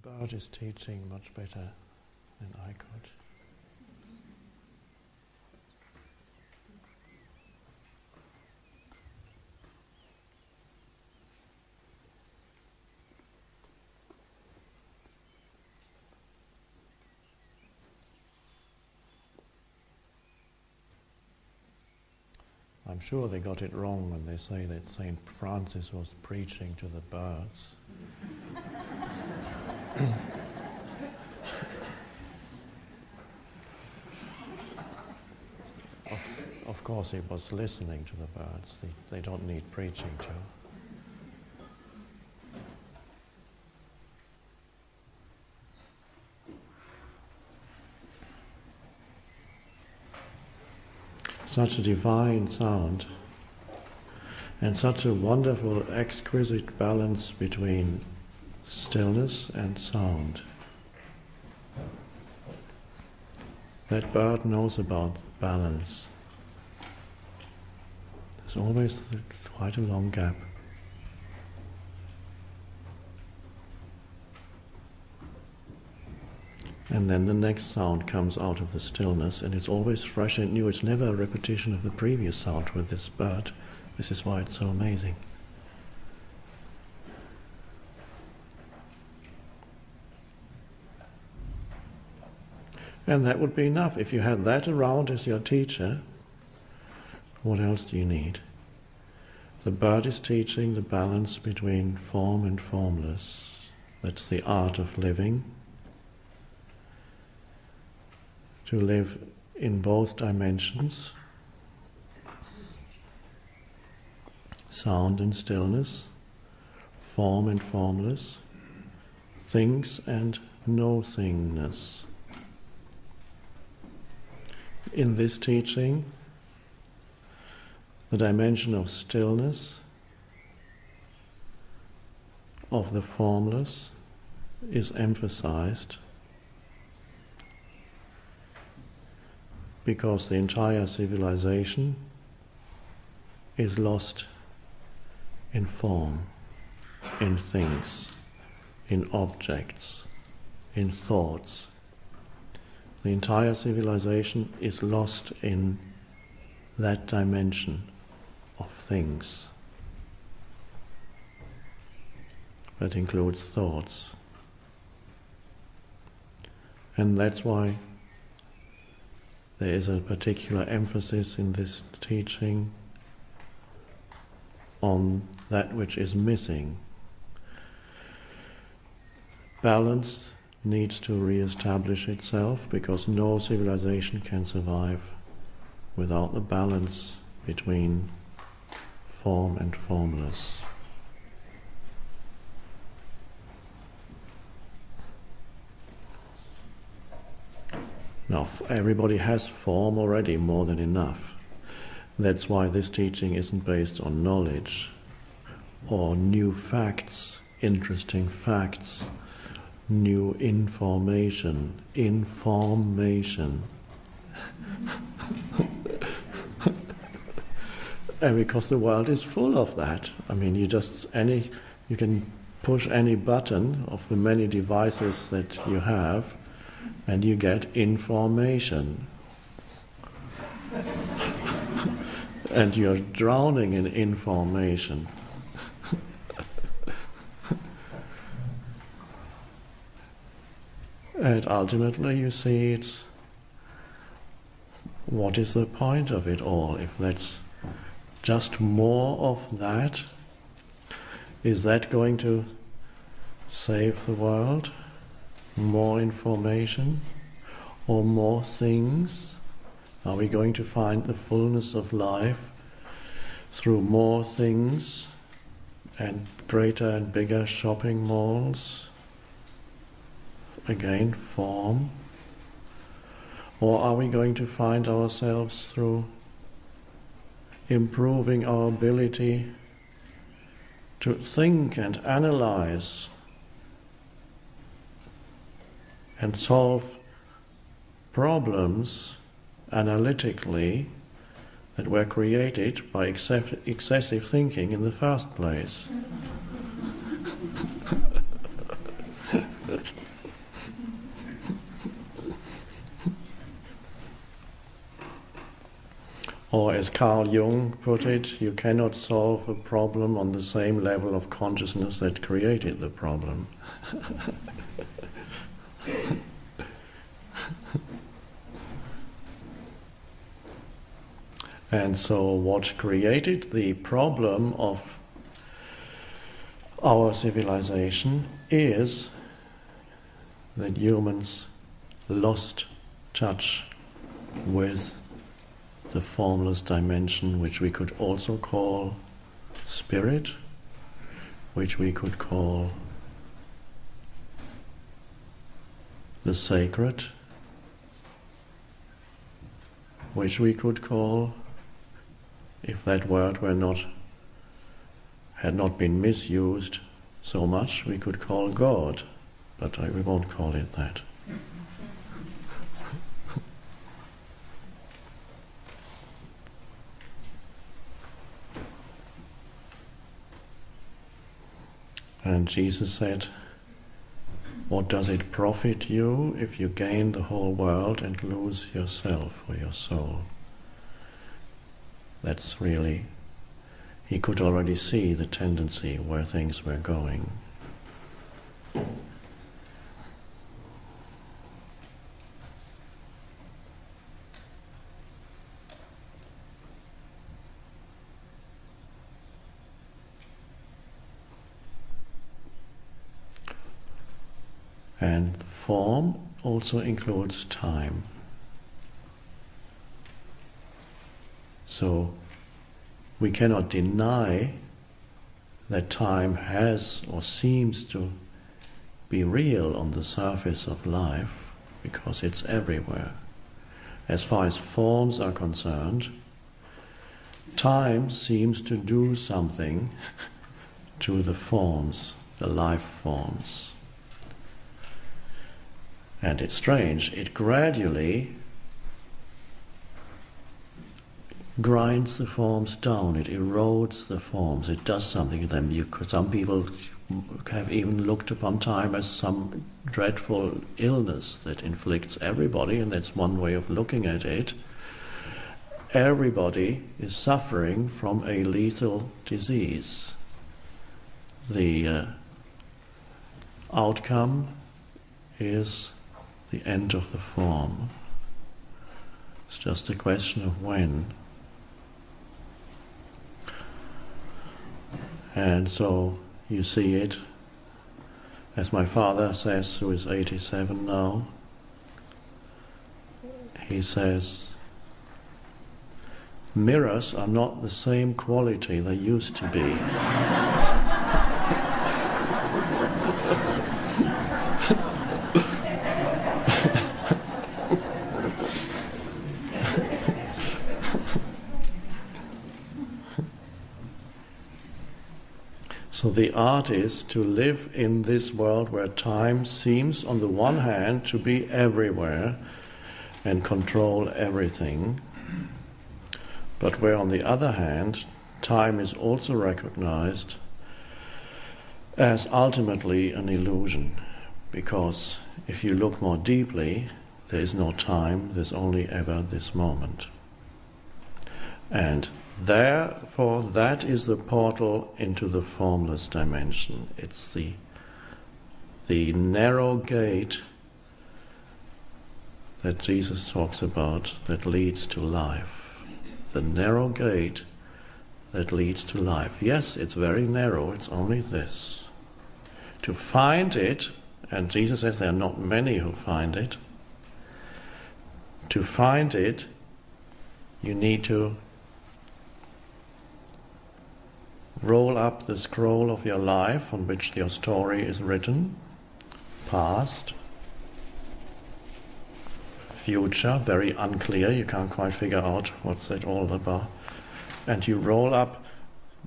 bird is teaching much better than I could. I'm sure they got it wrong when they say that St. Francis was preaching to the birds. Of course he was listening to the birds. They don't need preaching to. Such a divine sound and such a wonderful, exquisite balance between stillness and sound. That bird knows about balance. There's always quite a long gap. And then the next sound comes out of the stillness, and it's always fresh and new. It's never a repetition of the previous sound with this bird. This is why it's so amazing. And that would be enough. If you had that around as your teacher, what else do you need? The bird is teaching the balance between form and formless. That's the art of living. To live in both dimensions, sound and stillness, form and formless, things and no-thingness. In this teaching, the dimension of stillness, of the formless, is emphasized, because the entire civilization is lost in form, in things, in objects, in thoughts. The entire civilization is lost in that dimension of things. That includes thoughts. And that's why there is a particular emphasis in this teaching on that which is missing. Balance needs to re-establish itself, because no civilization can survive without the balance between form and formless. Now, everybody has form already, more than enough. That's why this teaching isn't based on knowledge or new facts, interesting facts, new information. And because the world is full of that. I mean, you can push any button of the many devices that you have, and you get information. And you're drowning in information. And ultimately you see what is the point of it all? If that's just more of that, is that going to save the world? More information or more things? Are we going to find the fullness of life through more things and greater and bigger shopping malls? Again, form. Or are we going to find ourselves through improving our ability to think and analyze and solve problems analytically that were created by excessive thinking in the first place? Or as Carl Jung put it, you cannot solve a problem on the same level of consciousness that created the problem. And so what created the problem of our civilization is that humans lost touch with the formless dimension, which we could also call spirit, which we could call the sacred, which we could call, if that word had not been misused so much, we could call God, but we won't call it that. And Jesus said, what does it profit you if you gain the whole world and lose yourself or your soul? That's really, he could already see the tendency where things were going. And the form also includes time. So we cannot deny that time has or seems to be real on the surface of life, because it's everywhere. As far as forms are concerned, time seems to do something to the forms, the life forms. And it's strange, it gradually grinds the forms down, it erodes the forms, it does something to them. Some people have even looked upon time as some dreadful illness that inflicts everybody, and that's one way of looking at it. Everybody is suffering from a lethal disease. The outcome is the end of the form. It's just a question of when. And so you see it, as my father says, who is 87 now, he says, mirrors are not the same quality they used to be. So the art is to live in this world where time seems, on the one hand, to be everywhere and control everything, but where, on the other hand, time is also recognized as ultimately an illusion, because if you look more deeply, there is no time, there's only ever this moment. And therefore, that is the portal into the formless dimension. It's the narrow gate that Jesus talks about that leads to life. The narrow gate that leads to life. Yes, it's very narrow, it's only this. To find it, and Jesus says there are not many who find it, to find it, you need to roll up the scroll of your life on which your story is written, past, future, very unclear, you can't quite figure out what's it all about. And you roll up,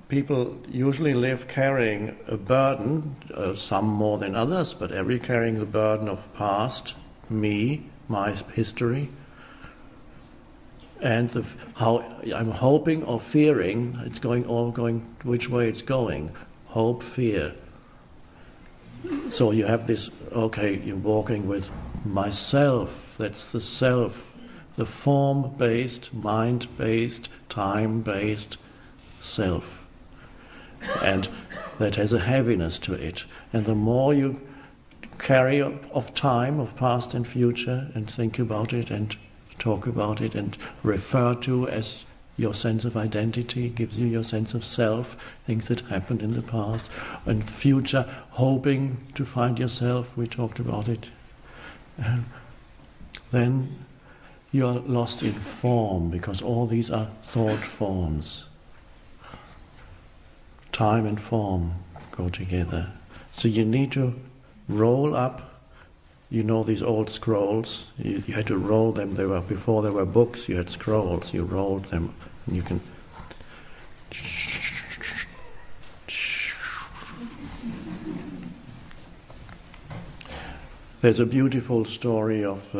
people usually live carrying a burden, some more than others, but every carrying the burden of past, me, my history, and how I'm hoping or fearing it's going which way it's going. Hope, fear. So you have this, okay, you're walking with myself, that's the self, the form-based, mind-based, time-based self. And that has a heaviness to it. And the more you carry of time, of past and future, and think about it and talk about it and refer to as your sense of identity, gives you your sense of self, things that happened in the past, and future, hoping to find yourself, we talked about it. Then you're lost in form, because all these are thought forms. Time and form go together. So you need to roll up, you know these old scrolls, you had to roll them, before there were books, you had scrolls, you rolled them, and you can... There's a beautiful story of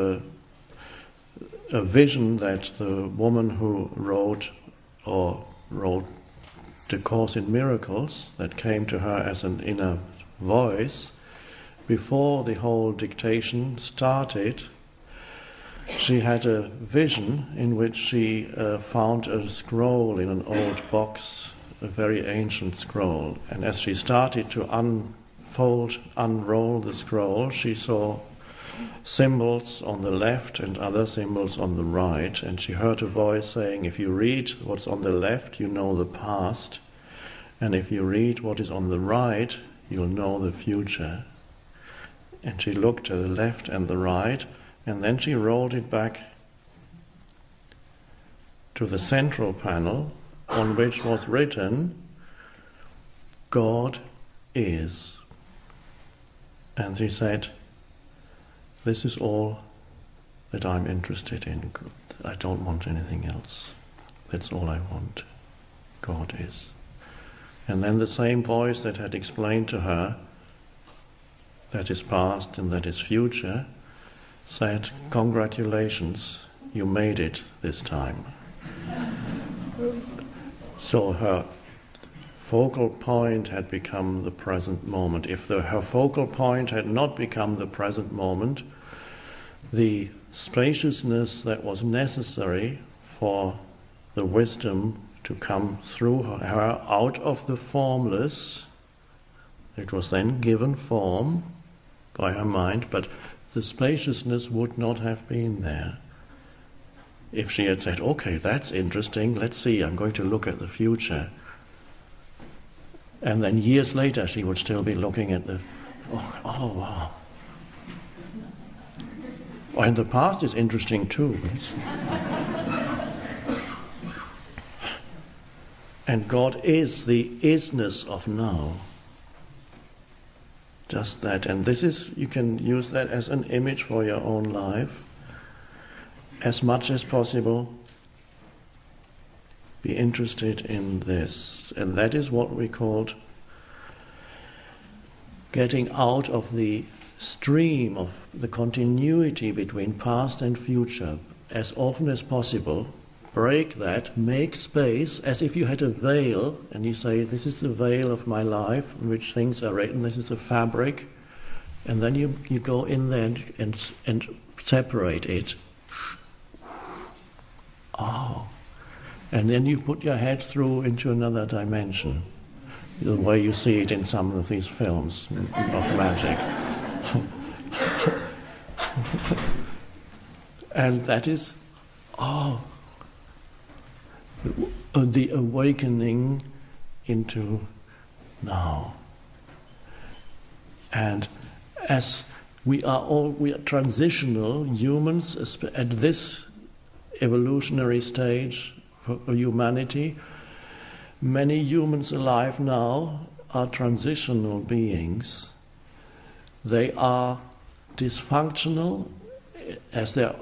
a vision that the woman who wrote the Course in Miracles, that came to her as an inner voice, before the whole dictation started, she had a vision in which she found a scroll in an old box, a very ancient scroll. And as she started to unroll the scroll, she saw symbols on the left and other symbols on the right, and she heard a voice saying, if you read what's on the left, you know the past, and if you read what is on the right, you'll know the future. And she looked to the left and the right, and then she rolled it back to the central panel, on which was written, God is. And she said, this is all that I'm interested in. I don't want anything else. That's all I want. God is. And then the same voice that had explained to her that is past and that is future said, congratulations, you made it this time. So her focal point had become the present moment. If her focal point had not become the present moment, the spaciousness that was necessary for the wisdom to come through her out of the formless, it was then given form by her mind, but the spaciousness would not have been there. If she had said, okay, that's interesting, let's see, I'm going to look at the future. And then years later she would still be looking at the, oh wow. And the past is interesting too. And God is the isness of now. Just that. And this is, you can use that as an image for your own life. As much as possible, be interested in this. And that is what we called getting out of the stream of the continuity between past and future as often as possible. Break that, make space, as if you had a veil, and you say, this is the veil of my life, in which things are written, this is the fabric, and then you go in there and separate it. Oh. And then you put your head through into another dimension, the way you see it in some of these films of magic. And that is, the awakening into now. And as we are transitional humans at this evolutionary stage for humanity. Many humans alive now are transitional beings. They are dysfunctional as they're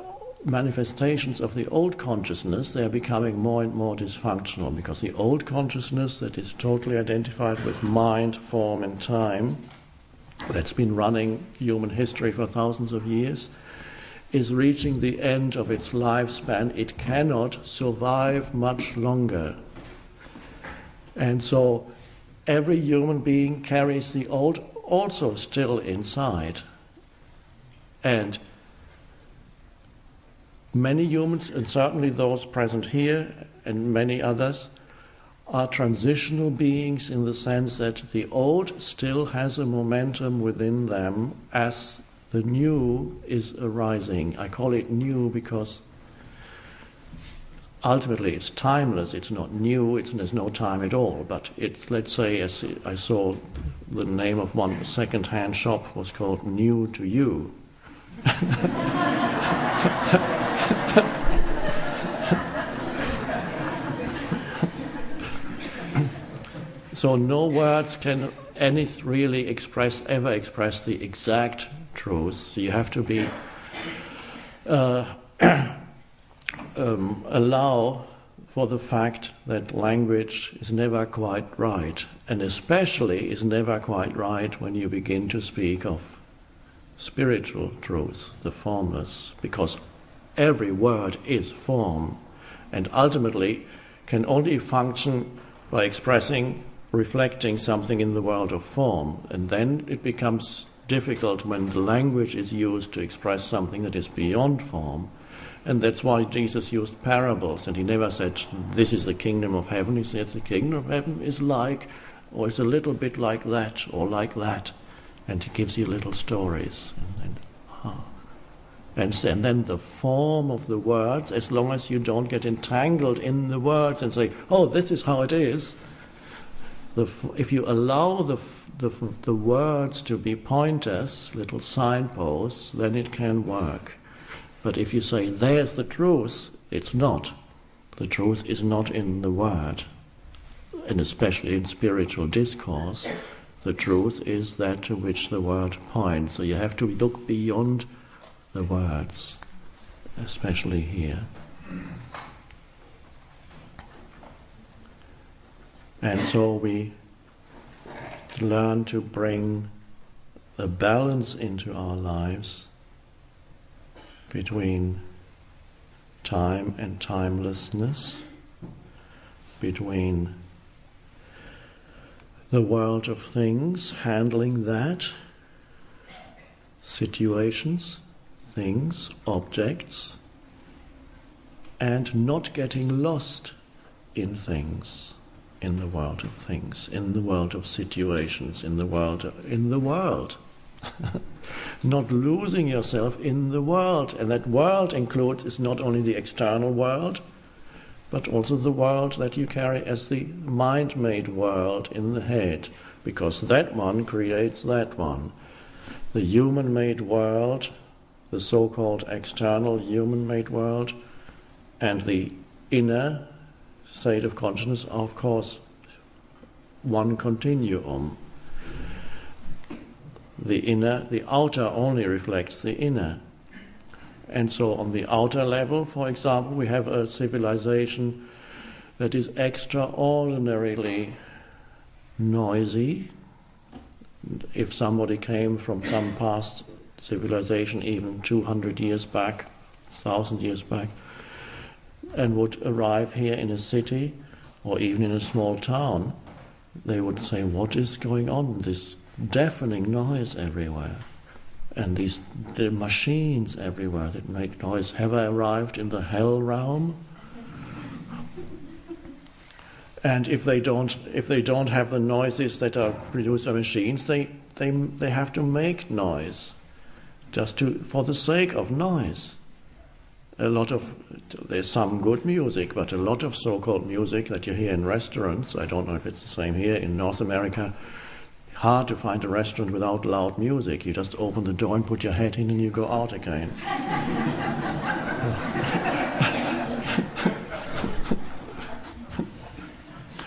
manifestations of the old consciousness. They are becoming more and more dysfunctional because the old consciousness that is totally identified with mind, form and time, that's been running human history for thousands of years, is reaching the end of its lifespan. It cannot survive much longer. And so every human being carries the old also still inside. And Many humans, and certainly those present here and many others, are transitional beings in the sense that the old still has a momentum within them as the new is arising. I call it new because ultimately it's timeless, it's not new, there's no time at all, but it's, let's say, as I saw the name of one second-hand shop was called New to You. So no words can really ever express the exact truth. You have to be allow for the fact that language is never quite right, and especially is never quite right when you begin to speak of spiritual truth, the formless, because every word is form, and ultimately can only function by reflecting something in the world of form, and then it becomes difficult when the language is used to express something that is beyond form. And that's why Jesus used parables, and he never said, this is the kingdom of heaven. He said, the kingdom of heaven is like, or is a little bit like that, or like that. And he gives you little stories. And then the form of the words, as long as you don't get entangled in the words and say, oh, this is how it is. If you allow the words to be pointers, little signposts, then it can work. But if you say, there's the truth, it's not. The truth is not in the word. And especially in spiritual discourse, the truth is that to which the word points. So you have to look beyond the words, especially here. And so we learn to bring a balance into our lives between time and timelessness, between the world of things, handling that, situations, things, objects, and not getting lost in things, in the world of things, in the world of situations, in the world. Not losing yourself in the world. And that world is not only the external world, but also the world that you carry as the mind-made world in the head, because that one creates that one. The human-made world, the so-called external human-made world, and the inner state of consciousness are, of course, one continuum. The outer only reflects the inner. And so on the outer level, for example, we have a civilization that is extraordinarily noisy. If somebody came from some past civilization, even 200 years back, 1,000 years back, and would arrive here in a city or even in a small town, they would say, what is going on? This deafening noise everywhere. And the machines everywhere that make noise. Have I arrived in the hell realm? And if they don't have the noises that are produced by machines, they have to make noise, for the sake of noise. There's some good music, but a lot of so-called music that you hear in restaurants, I don't know if it's the same here in North America, hard to find a restaurant without loud music. You just open the door and put your head in and you go out again.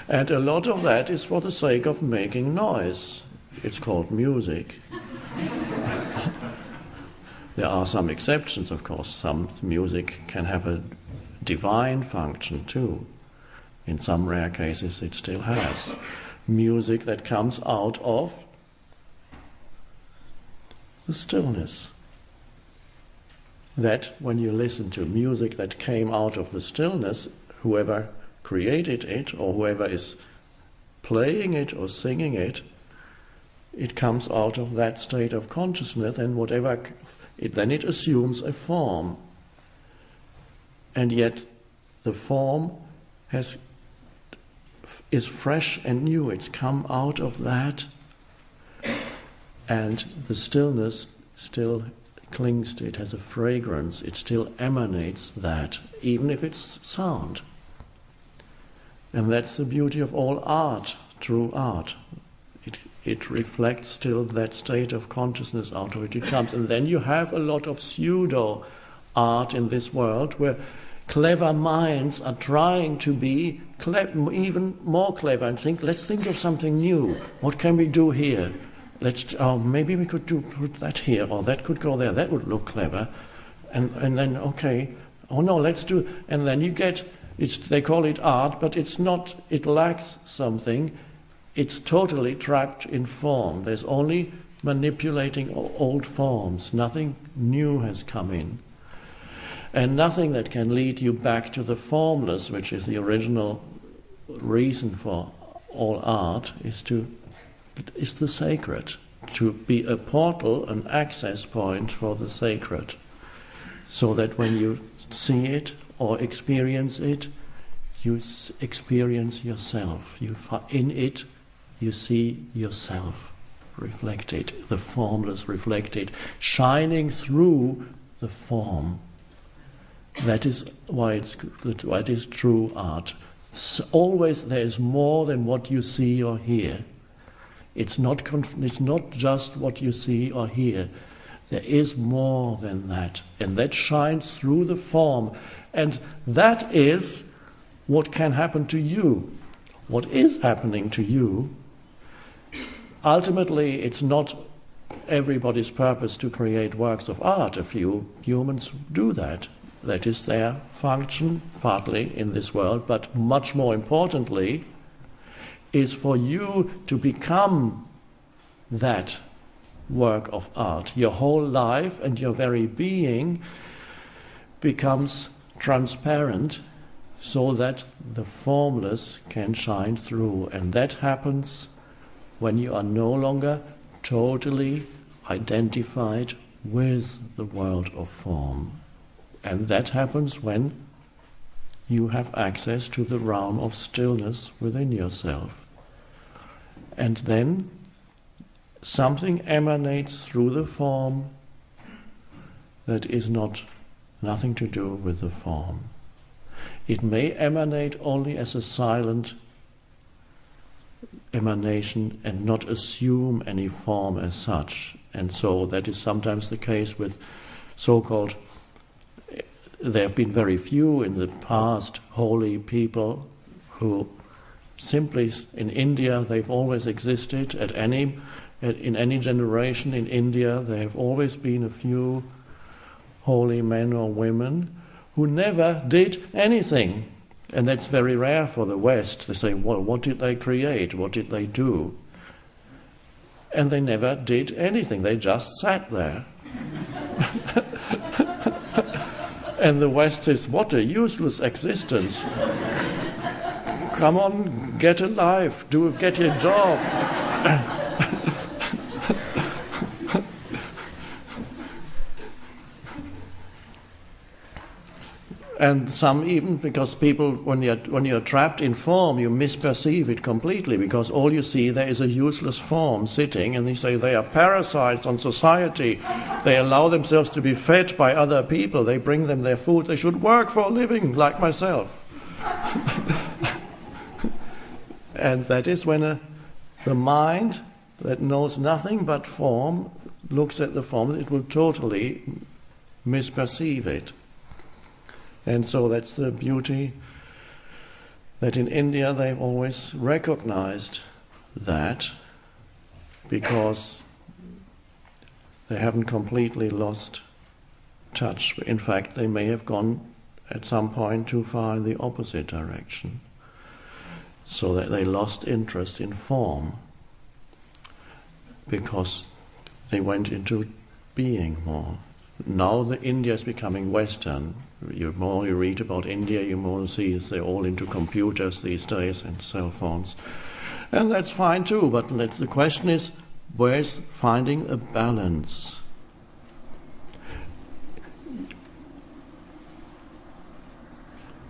And a lot of that is for the sake of making noise. It's called music. There are some exceptions, of course. Some music can have a divine function too. In some rare cases it still has. Music that comes out of the stillness. That when you listen to music that came out of the stillness, whoever created it or whoever is playing it or singing it, it comes out of that state of consciousness, and then it assumes a form. and yet the form is fresh and new. It's come out of that, and the stillness still clings to it, has a fragrance, it still emanates that, even if it's sound. And that's the beauty of all art, true art. It reflects still that state of consciousness out of which it comes. And then you have a lot of pseudo art in this world where clever minds are trying to be even more clever and let's think of something new. What can we do here? Maybe we could put that here, or that could go there. That would look clever. And then, okay, oh no, let's do... And then you get... they call it art, but it's not... It lacks something. It's totally trapped in form. There's only manipulating old forms. Nothing new has come in. And nothing that can lead you back to the formless, which is the original reason for all art, is the sacred, to be a portal, an access point for the sacred, so that when you see it or experience it, you experience yourself. In it, you see yourself reflected, the formless reflected, shining through the form. That is why it is true art. Always there is more than what you see or hear. It's not just what you see or hear. There is more than that. And that shines through the form. And that is what can happen to you. What is happening to you, ultimately it's not everybody's purpose to create works of art. A few humans do that. That is their function, partly in this world, but much more importantly, is for you to become that work of art. Your whole life and your very being becomes transparent so that the formless can shine through. And that happens when you are no longer totally identified with the world of form. And that happens when you have access to the realm of stillness within yourself. And then something emanates through the form that is nothing to do with the form. It may emanate only as a silent emanation and not assume any form as such. And so that is sometimes the case with so-called... There have been very few in the past holy people who simply, in India, they've always existed. In any generation in India, there have always been a few holy men or women who never did anything. And that's very rare for the West. They say, well, what did they create? What did they do? And they never did anything. They just sat there. And the West says, what a useless existence. Come on, get a life, get a job. And some even, because people, when you're trapped in form, you misperceive it completely, because all you see there is a useless form sitting, and they say they are parasites on society. They allow themselves to be fed by other people. They bring them their food. They should work for a living, like myself. And that is when the mind that knows nothing but form looks at the form, it will totally misperceive it. And so that's the beauty that in India they've always recognized that, because they haven't completely lost touch. In fact, they may have gone at some point too far in the opposite direction, so that they lost interest in form because they went into being more. Now India is becoming Western. The more you read about India, you more see they're all into computers these days and cell phones. And that's fine too, but the question is, where's finding a balance?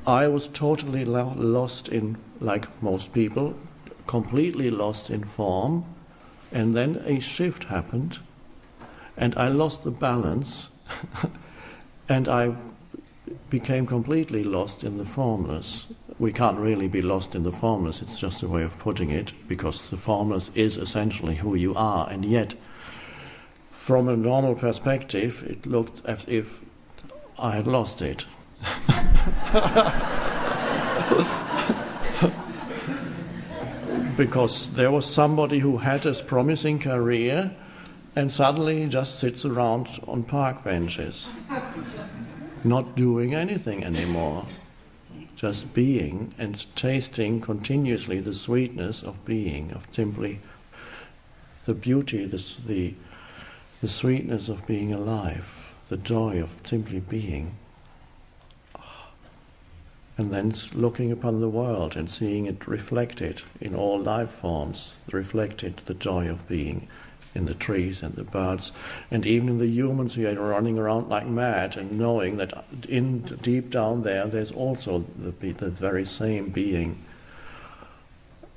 I was totally lost in, like most people, completely lost in form, and then a shift happened, and I lost the balance, and I became completely lost in the formless. We can't really be lost in the formless, it's just a way of putting it, because the formless is essentially who you are, and yet, from a normal perspective, it looked as if I had lost it. Because there was somebody who had a promising career and suddenly just sits around on park benches, not doing anything anymore, just being and tasting continuously the sweetness of being, of simply the beauty, the sweetness of being alive, the joy of simply being. And then looking upon the world and seeing it reflected in all life forms, reflected the joy of being in the trees and the birds, and even in the humans who are running around like mad, and knowing that deep down there's also the very same being.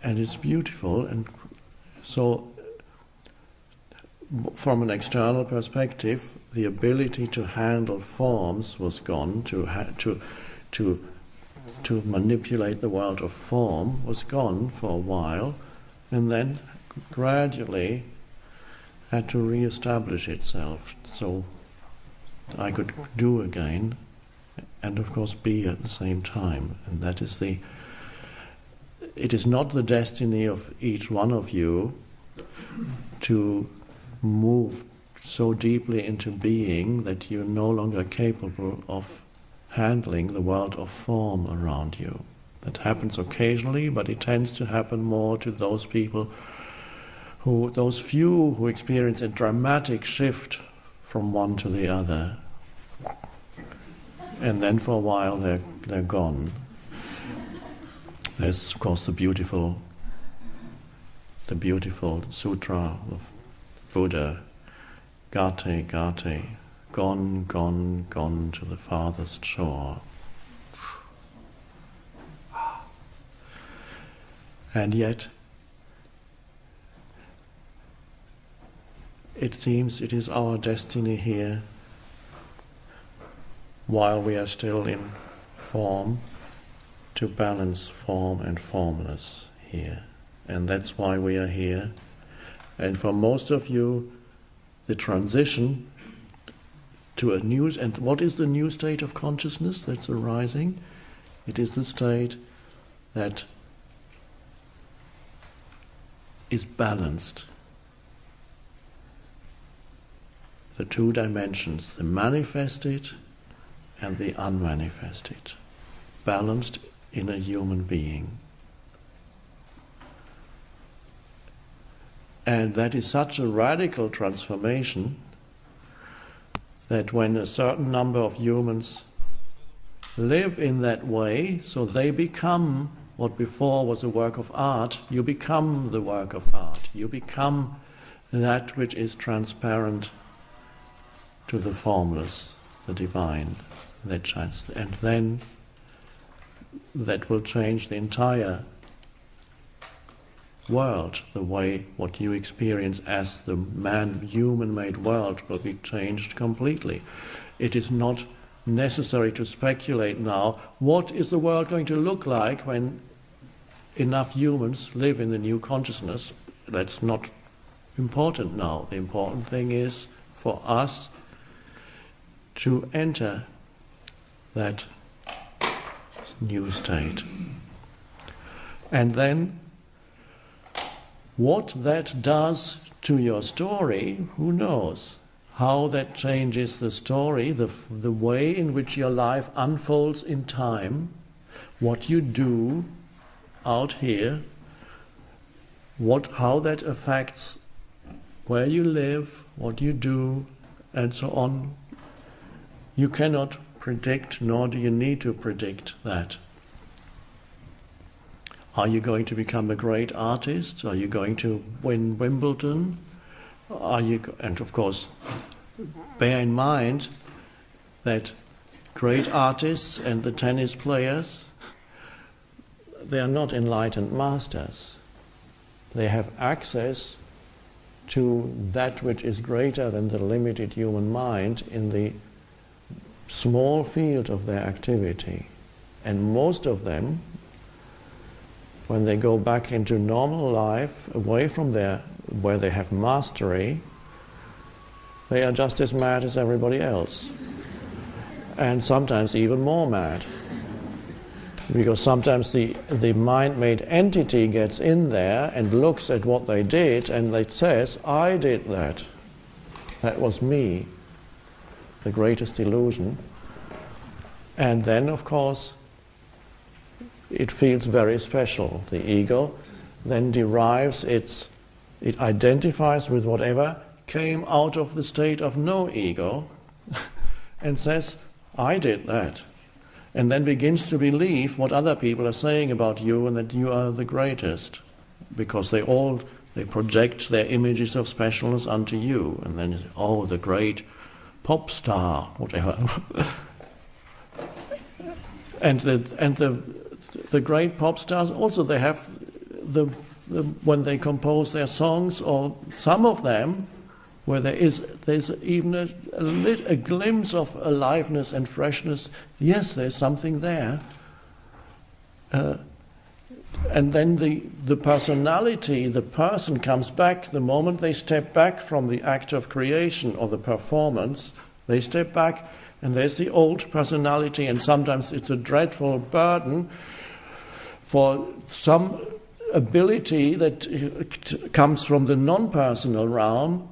And it's beautiful. And so, from an external perspective, the ability to handle forms was gone, to manipulate the world of form was gone for a while, and then gradually had to re-establish itself, so I could do again, and of course be at the same time. And that is it is not the destiny of each one of you to move so deeply into being that you're no longer capable of handling the world of form around you. That happens occasionally, but it tends to happen more to those people those few who experience a dramatic shift from one to the other, and then for a while they're gone. There's of course the beautiful sutra of Buddha, Gate, Gate, gone, gone, gone to the farthest shore. And yet, it seems it is our destiny here, while we are still in form, to balance form and formless here. And that's why we are here. And for most of you, the transition to a new, and what is the new state of consciousness that's arising? It is the state that is balanced. The two dimensions, the manifested and the unmanifested, balanced in a human being. And that is such a radical transformation that when a certain number of humans live in that way, so they become what before was a work of art, you become the work of art. You become that which is transparent to the formless, the divine, that shines. And then that will change the entire world. The way what you experience as the human-made world will be changed completely. It is not necessary to speculate now what is the world going to look like when enough humans live in the new consciousness. That's not important now. The important thing is for us to enter that new state. And then what that does to your story, who knows? How that changes the story, the way in which your life unfolds in time, what you do out here, how that affects where you live, what you do, and so on. You cannot predict, nor do you need to predict that. Are you going to become a great artist? Are you going to win Wimbledon? And of course, bear in mind that great artists and the tennis players, they are not enlightened masters. They have access to that which is greater than the limited human mind in the small field of their activity. And most of them, when they go back into normal life, away from where they have mastery, they are just as mad as everybody else. And sometimes even more mad. Because sometimes the mind-made entity gets in there and looks at what they did and it says, I did that. That was me. The greatest illusion. And then, of course, it feels very special. The ego then derives it identifies with whatever came out of the state of no ego and says, I did that. And then begins to believe what other people are saying about you and that you are the greatest. Because they project their images of specialness onto you. And then, oh, the great pop star, whatever. and the great pop stars also, they have when they compose their songs, or some of them, where there's even a glimpse of aliveness and freshness. Yes, there's something there. And then the personality, the person comes back the moment they step back from the act of creation or the performance. They step back and there's the old personality, and sometimes it's a dreadful burden for some ability that comes from the non-personal realm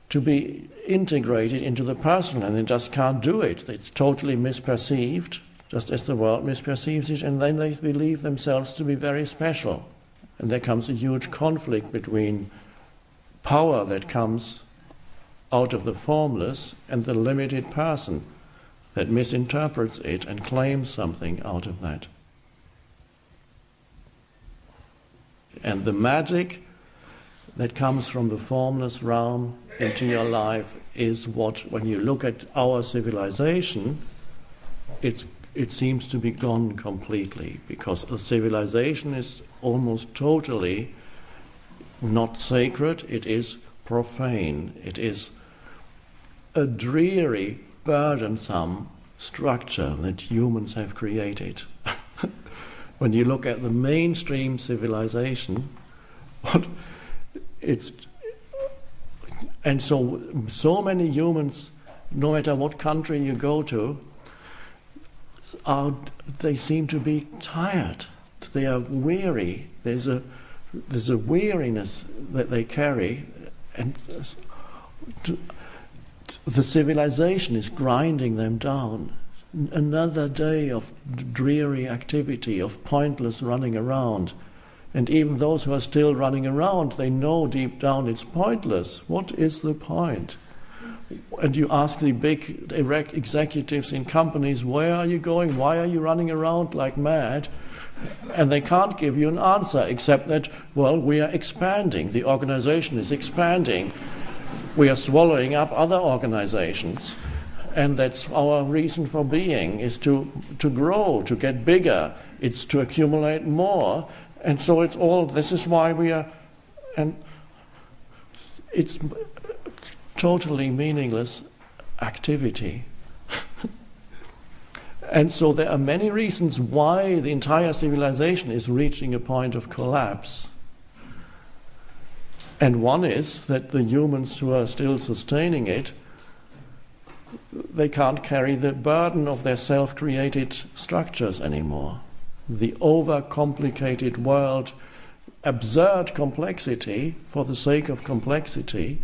to be integrated into the personal, and they just can't do it. It's totally misperceived, just as the world misperceives it, and then they believe themselves to be very special. And there comes a huge conflict between power that comes out of the formless and the limited person that misinterprets it and claims something out of that. And the magic that comes from the formless realm into your life is what, when you look at our civilization, it seems to be gone completely, because the civilization is almost totally not sacred, it is profane, it is a dreary, burdensome structure that humans have created. When you look at the mainstream civilization, and so many humans, no matter what country you go to, they seem to be tired. They are weary. There's a weariness that they carry, and the civilization is grinding them down. Another day of dreary activity, of pointless running around. And even those who are still running around, they know deep down it's pointless. What is the point? And you ask the big executives in companies, where are you going? Why are you running around like mad? And they can't give you an answer except that, well, we are expanding. The organization is expanding. We are swallowing up other organizations. And that's our reason for being, is to grow, to get bigger. It's to accumulate more. And so it's all, this is why we are, and it's totally meaningless activity. And so there are many reasons why the entire civilization is reaching a point of collapse. And one is that the humans who are still sustaining it, they can't carry the burden of their self-created structures anymore. The overcomplicated world, absurd complexity for the sake of complexity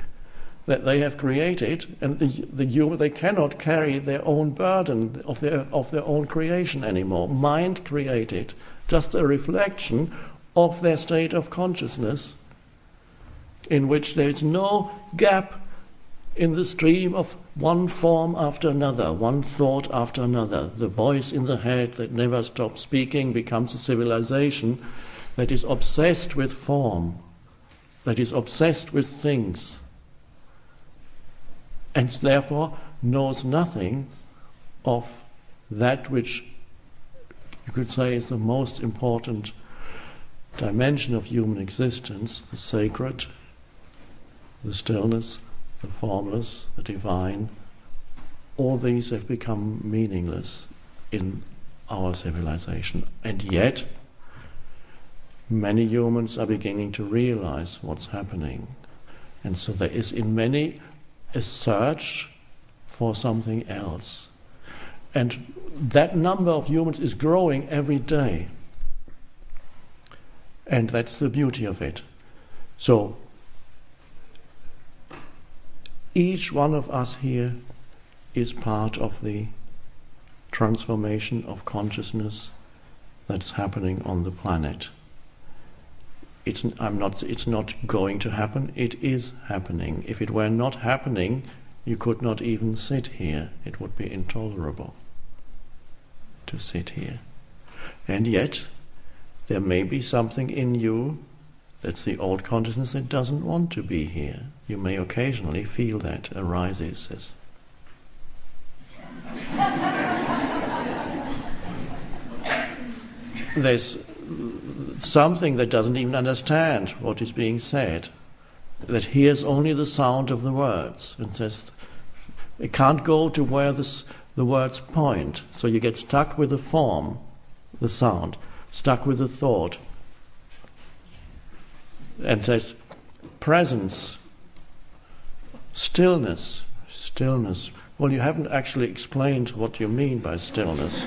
that they have created, and the human, they cannot carry their own burden of their own creation anymore. Mind created, just a reflection of their state of consciousness, in which there is no gap in the stream of one form after another, one thought after another. The voice in the head that never stops speaking becomes a civilization that is obsessed with form, that is obsessed with things, and therefore knows nothing of that which you could say is the most important dimension of human existence, the sacred, the stillness, the formless, the divine, all these have become meaningless in our civilization. And yet, many humans are beginning to realize what's happening. And so there is in many a search for something else. And that number of humans is growing every day. And that's the beauty of it. So, each one of us here is part of the transformation of consciousness that's happening on the planet. It's not going to happen, it is happening. If it were not happening, you could not even sit here. It would be intolerable to sit here. And yet, there may be something in you, that's the old consciousness, that doesn't want to be here. You may occasionally feel that arises. There's something that doesn't even understand what is being said, that hears only the sound of the words and says it can't go to where the words point, so you get stuck with the form, the sound, stuck with the thought, and says presence, stillness. Well, you haven't actually explained what you mean by stillness.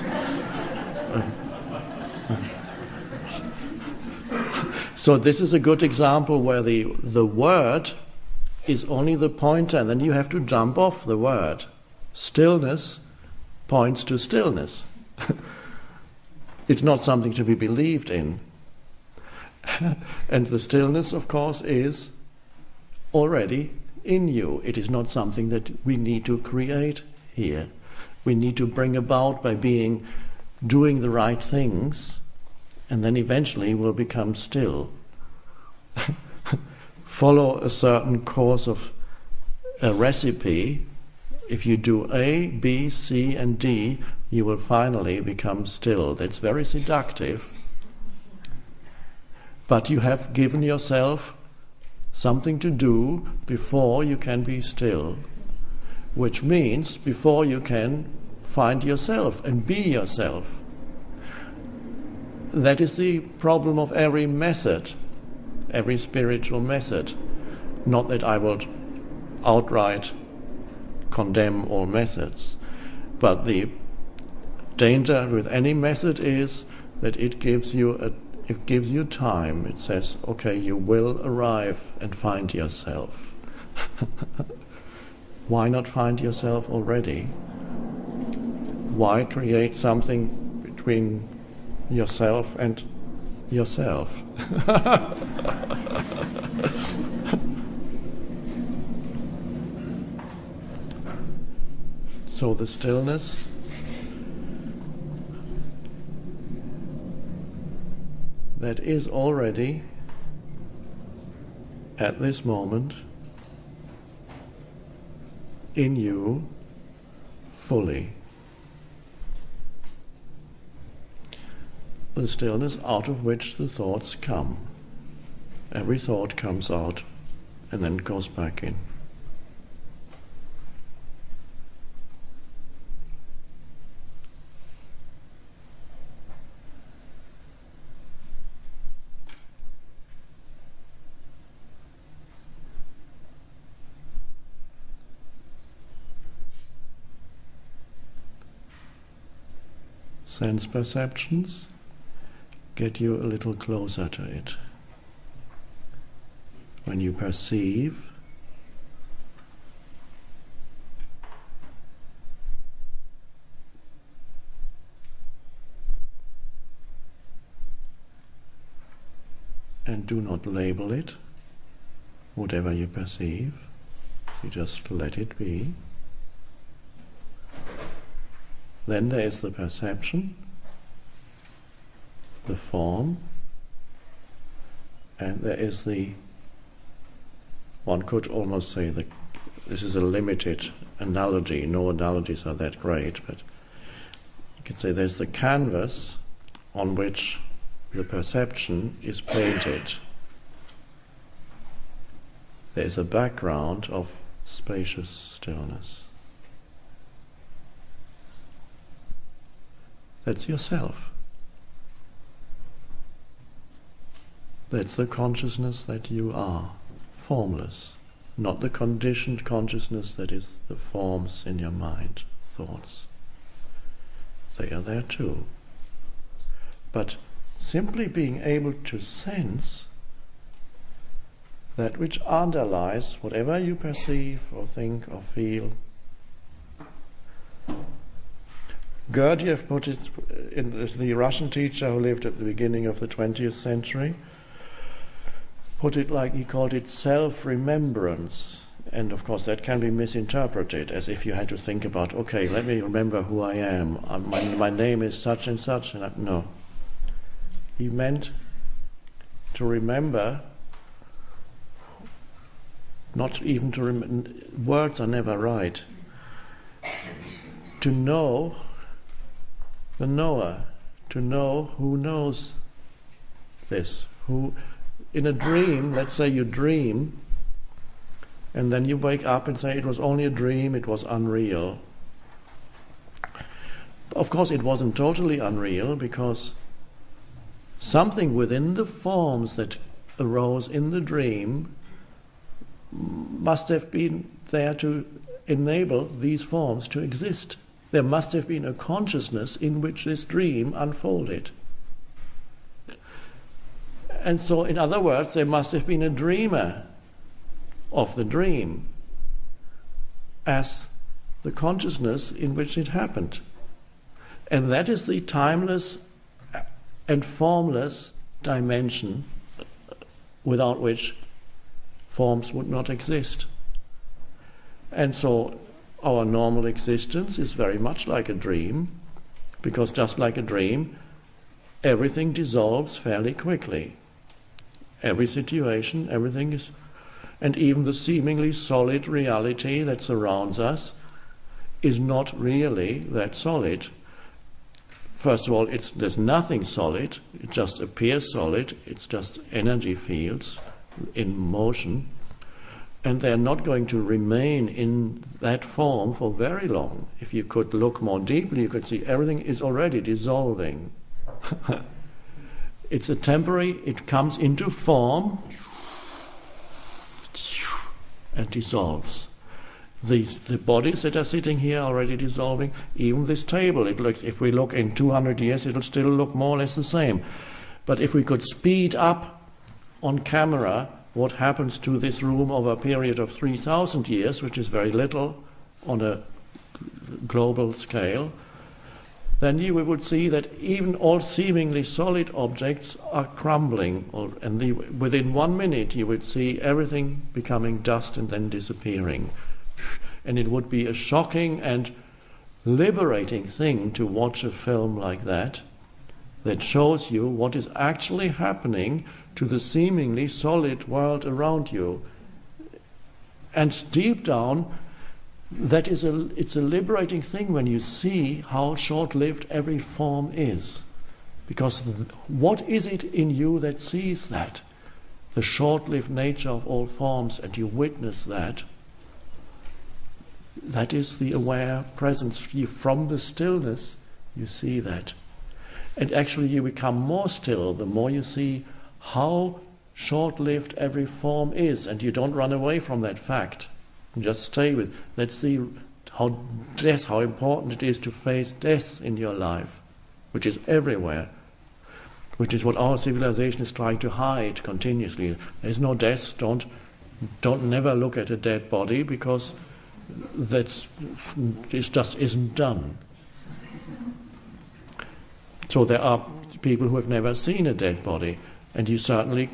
So this is a good example where the word is only the pointer, and then you have to jump off the word. Stillness points to stillness. It's not something to be believed in. And the stillness, of course, is already in you. It is not something that we need to create here. We need to bring about by doing the right things, and then eventually we'll become still. Follow a certain course of a recipe. If you do A, B, C, and D, you will finally become still. That's very seductive. But you have given yourself something to do before you can be still, which means before you can find yourself and be yourself. That is the problem of every method, every spiritual method. Not that I will outright condemn all methods, but the danger with any method is that it gives you time. It says, okay, you will arrive and find yourself. Why not find yourself already? Why create something between yourself and yourself? So the stillness that is already at this moment in you fully. The stillness out of which the thoughts come. Every thought comes out and then goes back in. Sense perceptions get you a little closer to it. When you perceive, and do not label it, whatever you perceive, you just let it be. Then there is the perception, the form, and there is one could almost say this is a limited analogy. No analogies are that great, but you could say there's the canvas on which the perception is painted. There's a background of spacious stillness. That's yourself. That's the consciousness that you are, formless, not the conditioned consciousness that is the forms in your mind, thoughts. They are there too. But simply being able to sense that which underlies whatever you perceive or think or feel. Gurdjieff put it, in the Russian teacher who lived at the beginning of the 20th century, put it like he called it self-remembrance. And of course that can be misinterpreted as if you had to think about, okay, let me remember who I am. My name is such and such. No. He meant to remember, not even to remember, words are never right. To know the knower, to know who knows this, who in a dream, let's say you dream, and then you wake up and say it was only a dream, it was unreal. Of course it wasn't totally unreal, because something within the forms that arose in the dream must have been there to enable these forms to exist. There must have been a consciousness in which this dream unfolded. And so, in other words, there must have been a dreamer of the dream as the consciousness in which it happened. And that is the timeless and formless dimension without which forms would not exist. And so our normal existence is very much like a dream, because just like a dream, everything dissolves fairly quickly. Every situation, everything is, and even the seemingly solid reality that surrounds us is not really that solid. First of all, there's nothing solid, it just appears solid, it's just energy fields in motion, and they're not going to remain in that form for very long. If you could look more deeply, you could see everything is already dissolving. It's a temporary, it comes into form and dissolves. The bodies that are sitting here are already dissolving. Even this table, it looks, if we look in 200 years, it'll still look more or less the same. But if we could speed up on camera what happens to this room over a period of 3,000 years, which is very little on a global scale, then we would see that even all seemingly solid objects are crumbling, and within 1 minute you would see everything becoming dust and then disappearing. And it would be a shocking and liberating thing to watch a film like that shows you what is actually happening to the seemingly solid world around you. And deep down, it's a liberating thing when you see how short-lived every form is. Because what is it in you that sees that? The short-lived nature of all forms, and you witness that. That is the aware presence. From the stillness, you see that. And actually you become more still the more you see how short-lived every form is, and you don't run away from that fact. Just stay with. Let's see how important it is to face death in your life, which is everywhere, which is what our civilization is trying to hide continuously. There's no death. Don't never look at a dead body, because it just isn't done. So there are people who have never seen a dead body, and you certainly,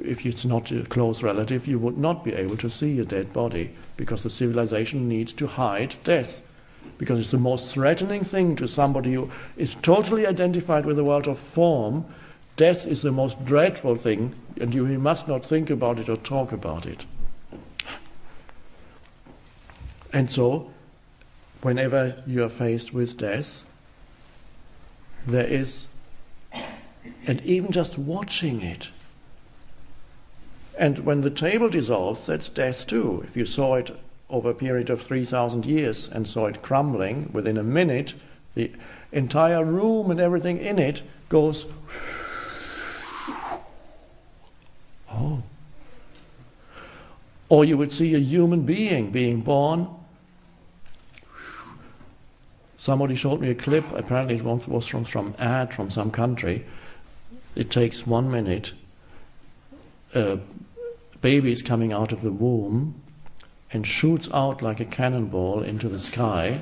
if it's not a close relative, you would not be able to see a dead body, because the civilization needs to hide death, because it's the most threatening thing to somebody who is totally identified with the world of form. Death is the most dreadful thing, and you must not think about it or talk about it. And so, whenever you are faced with death, there is, and even just watching it. And when the table dissolves, that's death too. If you saw it over a period of 3,000 years and saw it crumbling, within a minute, the entire room and everything in it goes. Oh. Or you would see a human being being born. Somebody showed me a clip, apparently it was from some ad from some country. It takes 1 minute. A baby is coming out of the womb and shoots out like a cannonball into the sky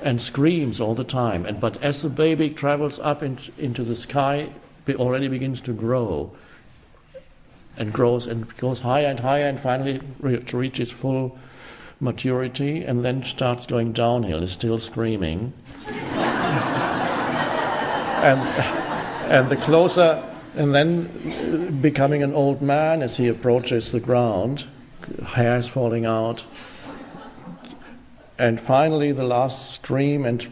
and screams all the time. But as the baby travels up into the sky, it already begins to grow and grows and goes higher and higher and finally reaches full maturity and then starts going downhill, is still screaming. and the closer, and then becoming an old man as he approaches the ground, hair is falling out, and finally the last scream, and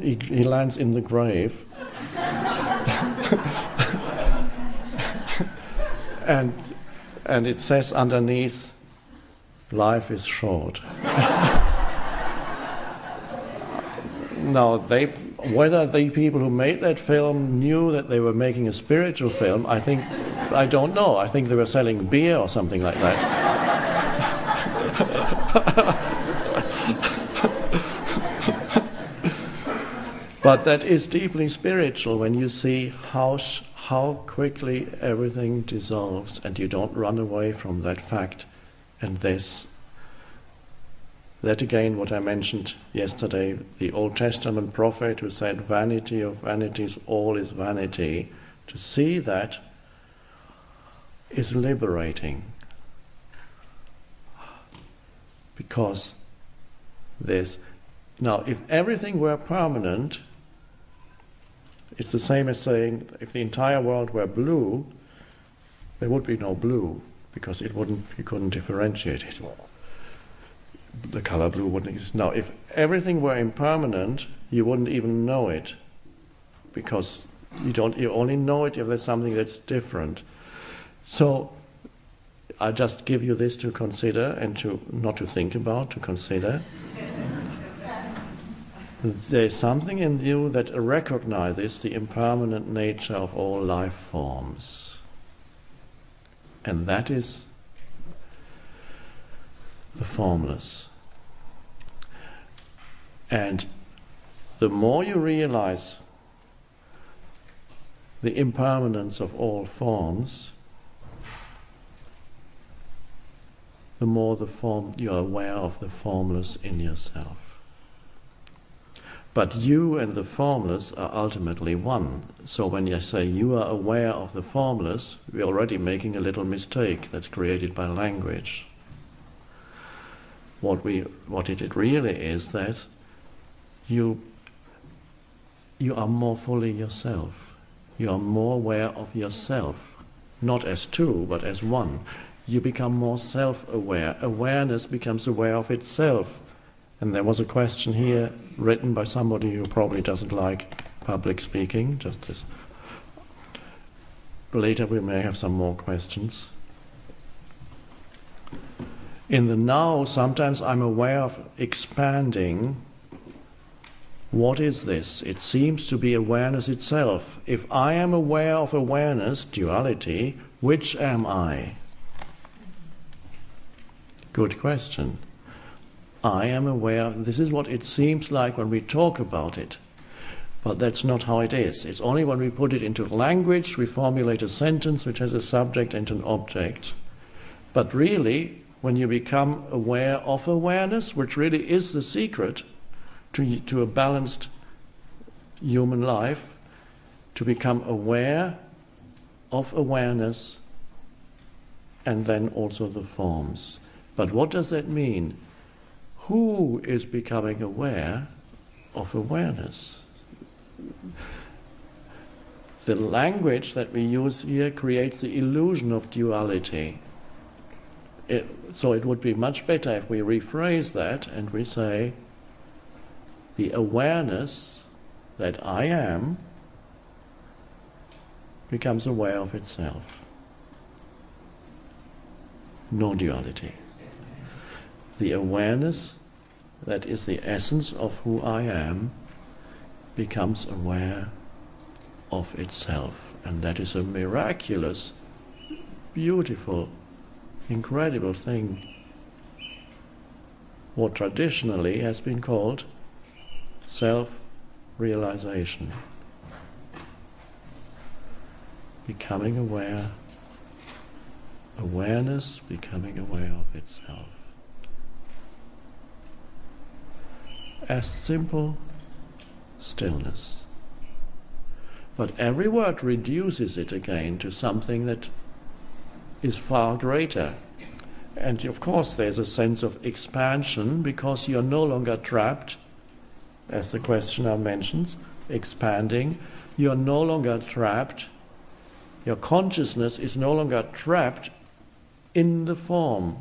he lands in the grave. And it says underneath, life is short. Now, whether the people who made that film knew that they were making a spiritual film, I don't know. I think they were selling beer or something like that. But that is deeply spiritual when you see how quickly everything dissolves and you don't run away from that fact. And that again, what I mentioned yesterday, the Old Testament prophet who said, vanity of vanities, all is vanity. To see that is liberating. Because now if everything were permanent, it's the same as saying if the entire world were blue, there would be no blue, because you couldn't differentiate it. The color blue wouldn't exist. Now, if everything were impermanent, you wouldn't even know it, because you only know it if there's something that's different. So I just give you this to consider and not to think about, to consider. There's something in you that recognizes the impermanent nature of all life forms. And that is the formless. And the more you realize the impermanence of all forms, the more you are aware of the formless in yourself. But you and the formless are ultimately one. So when you say you are aware of the formless, we're already making a little mistake that's created by language. What it really is that you are more fully yourself. You are more aware of yourself, not as two, but as one. You become more self-aware. Awareness becomes aware of itself. And there was a question here written by somebody who probably doesn't like public speaking. Just this. Later we may have some more questions. In the now, sometimes I'm aware of expanding. What is this? It seems to be awareness itself. If I am aware of awareness, duality, which am I? Good question. I am aware, this is what it seems like when we talk about it. But that's not how it is. It's only when we put it into language, we formulate a sentence which has a subject and an object. But really, when you become aware of awareness, which really is the secret to a balanced human life, to become aware of awareness and then also the forms. But what does that mean? Who is becoming aware of awareness? The language that we use here creates the illusion of duality. So it would be much better if we rephrase that and we say, the awareness that I am becomes aware of itself. No duality. The awareness that is the essence of who I am becomes aware of itself. And that is a miraculous, beautiful, incredible thing. What traditionally has been called self-realization. Becoming aware, awareness becoming aware of itself. As simple stillness. But every word reduces it again to something that is far greater. And of course there's a sense of expansion because you're no longer trapped, as the questioner mentions, expanding. You're no longer trapped. Your consciousness is no longer trapped in the form.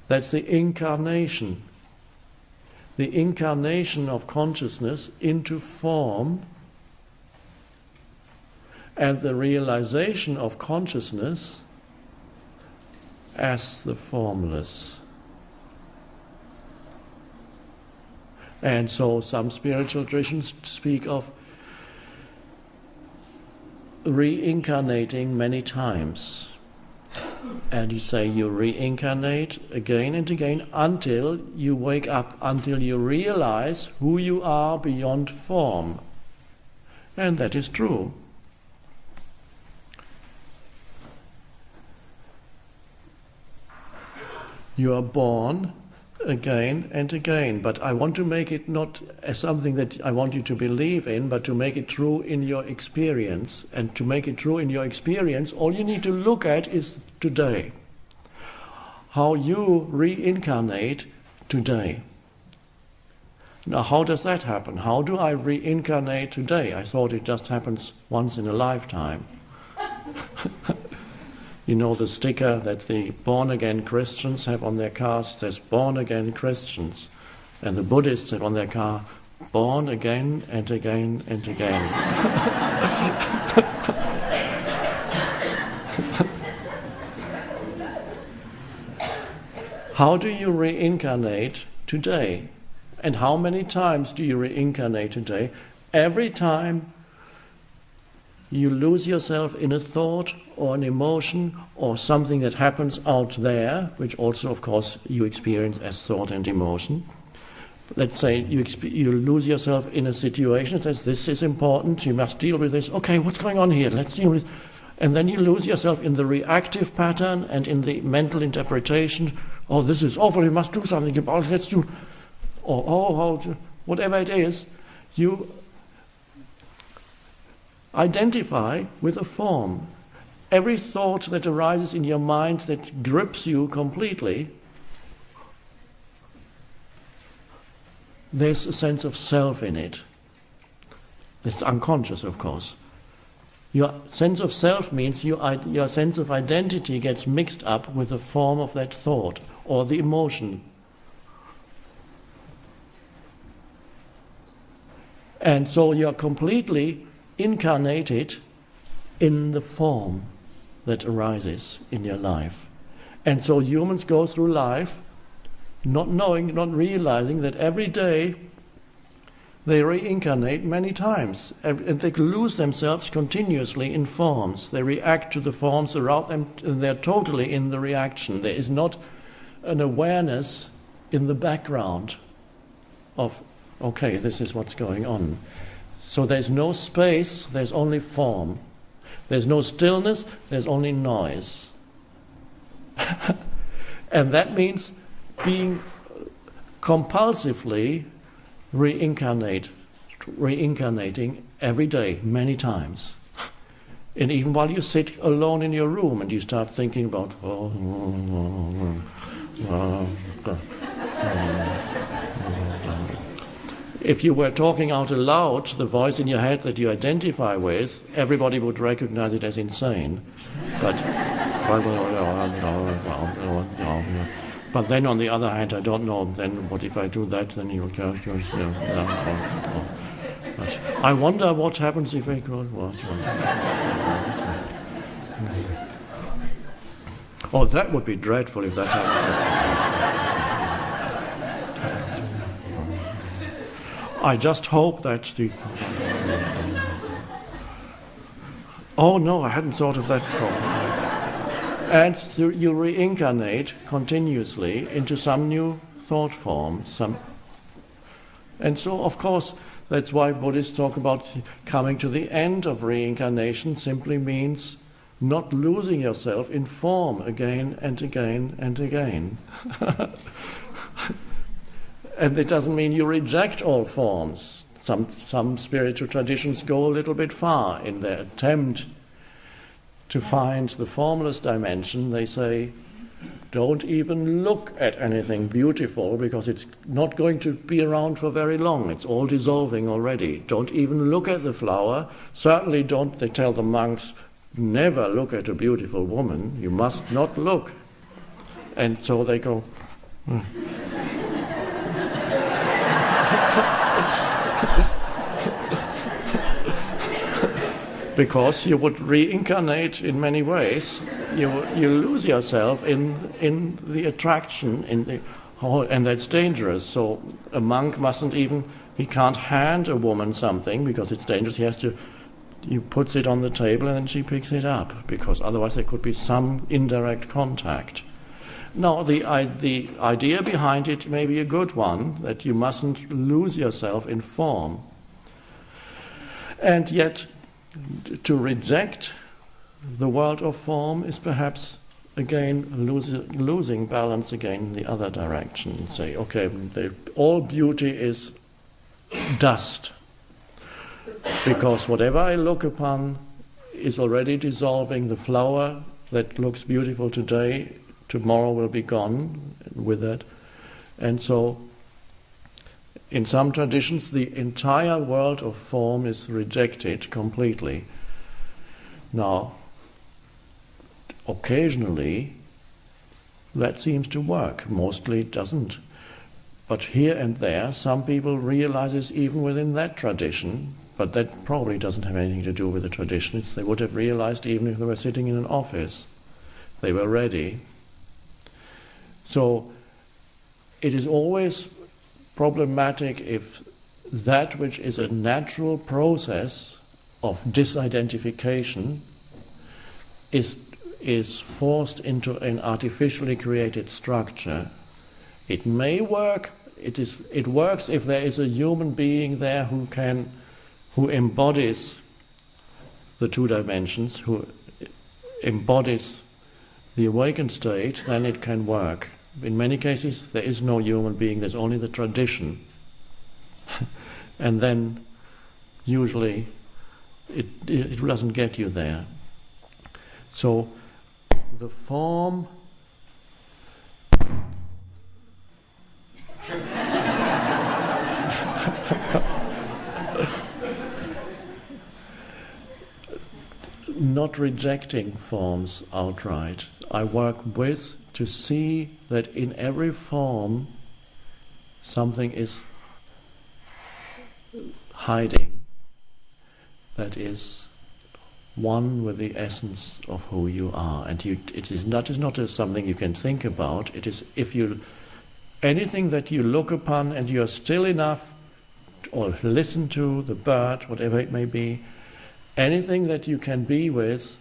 That's the incarnation. The incarnation of consciousness into form, and the realization of consciousness as the formless. And so some spiritual traditions speak of reincarnating many times. And you say you reincarnate again and again until you wake up, until you realize who you are beyond form. And that is true. You are born again and again, but I want to make it not as something that I want you to believe in, but to make it true in your experience. And to make it true in your experience, all you need to look at is today. How you reincarnate today. Now, how does that happen? How do I reincarnate today? I thought it just happens once in a lifetime. You know the sticker that the born-again Christians have on their cars? It says, born-again Christians. And the Buddhists have on their car, born again and again and again. How do you reincarnate today? And how many times do you reincarnate today? Every time you lose yourself in a thought or an emotion or something that happens out there, which also, of course, you experience as thought and emotion. Let's say you lose yourself in a situation that says, this is important, you must deal with this. Okay, what's going on here? Let's deal with this. And then you lose yourself in the reactive pattern and in the mental interpretation. Oh, this is awful, you must do something about it, let's do. Or, whatever it is, you identify with a form. Every thought that arises in your mind that grips you completely, there's a sense of self in it. It's unconscious, of course. Your sense of self means your sense of identity gets mixed up with the form of that thought or the emotion. And so you're completely incarnated in the form that arises in your life. And so humans go through life not knowing, not realizing that every day they reincarnate many times, and they lose themselves continuously in forms. They react to the forms around them, and they're totally in the reaction. There is not an awareness in the background of, okay, this is what's going on. So there's no space, there's only form. There's no stillness, there's only noise. And that means being compulsively reincarnating every day, many times. And even while you sit alone in your room and you start thinking about, if you were talking out aloud, the voice in your head that you identify with, everybody would recognize it as insane. But But then on the other hand, I don't know, then what if I do that, then you'll go, but I wonder what happens if I go, what? Oh, that would be dreadful if that happened. I just hope that the... Oh no, I hadn't thought of that before. And you reincarnate continuously into some new thought form. And so, of course, that's why Buddhists talk about coming to the end of reincarnation simply means not losing yourself in form again and again and again. And it doesn't mean you reject all forms. Some spiritual traditions go a little bit far in their attempt to find the formless dimension. They say, don't even look at anything beautiful because it's not going to be around for very long. It's all dissolving already. Don't even look at the flower. Certainly don't, they tell the monks, never look at a beautiful woman. You must not look. And so they go... Because you would reincarnate in many ways. You lose yourself in the attraction, and that's dangerous. So a monk he can't hand a woman something because it's dangerous. He puts it on the table and then she picks it up, because otherwise there could be some indirect contact. Now, the idea behind it may be a good one, that you mustn't lose yourself in form. And yet, to reject the world of form is perhaps, again, losing balance again in the other direction. Say, okay, all beauty is dust, because whatever I look upon is already dissolving. The flower that looks beautiful today, tomorrow will be gone with it. And so, in some traditions, the entire world of form is rejected completely. Now, occasionally, that seems to work. Mostly it doesn't. But here and there, some people realize this even within that tradition, but that probably doesn't have anything to do with the tradition. They would have realized even if they were sitting in an office. They were ready. So, it is always problematic if that which is a natural process of disidentification is forced into an artificially created structure. It may work. It works if there is a human being there who embodies the two dimensions, who embodies the awakened state. Then it can work. In many cases, there is no human being, there's only the tradition. And then, usually, it doesn't get you there. So, the form... not rejecting forms outright. I work with to see that in every form something is hiding that is one with the essence of who you are. And it is not something you can think about. It is anything that you look upon and you are still enough, or listen to the bird, whatever it may be, anything that you can be with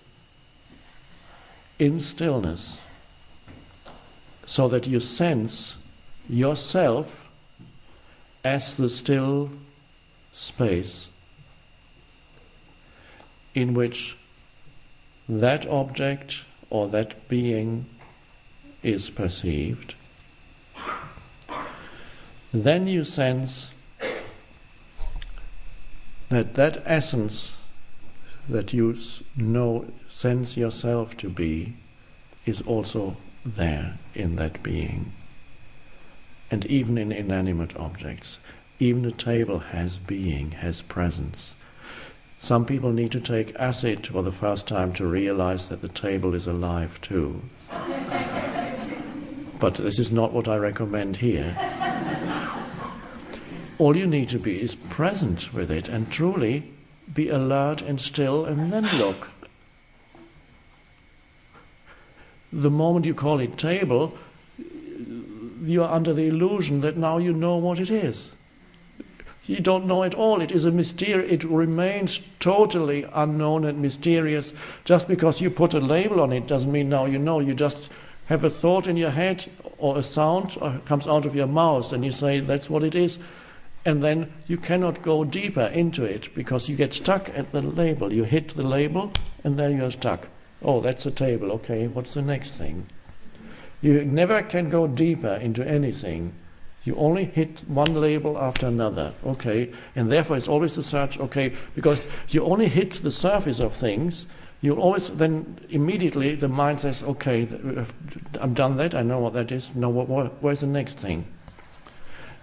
in stillness, so that you sense yourself as the still space in which that object or that being is perceived. Then you sense that essence that you sense yourself to be is also there in that being. And even in inanimate objects, even a table has being, has presence. Some people need to take acid for the first time to realize that the table is alive too. But this is not what I recommend here. All you need to be is present with it and truly be alert and still and then look. The moment you call it table, you are under the illusion that now you know what it is. You don't know at all. It is a mystery. It remains totally unknown and mysterious. Just because you put a label on it doesn't mean now you know. You just have a thought in your head or a sound comes out of your mouth and you say that's what it is. And then you cannot go deeper into it because you get stuck at the label. You hit the label and there you are stuck. Oh, that's a table. Okay, what's the next thing? You never can go deeper into anything. You only hit one label after another. Okay, and therefore it's always the search. Okay, because you only hit the surface of things. You always then immediately the mind says, okay, I've done that. I know what that is. Now, where's the next thing?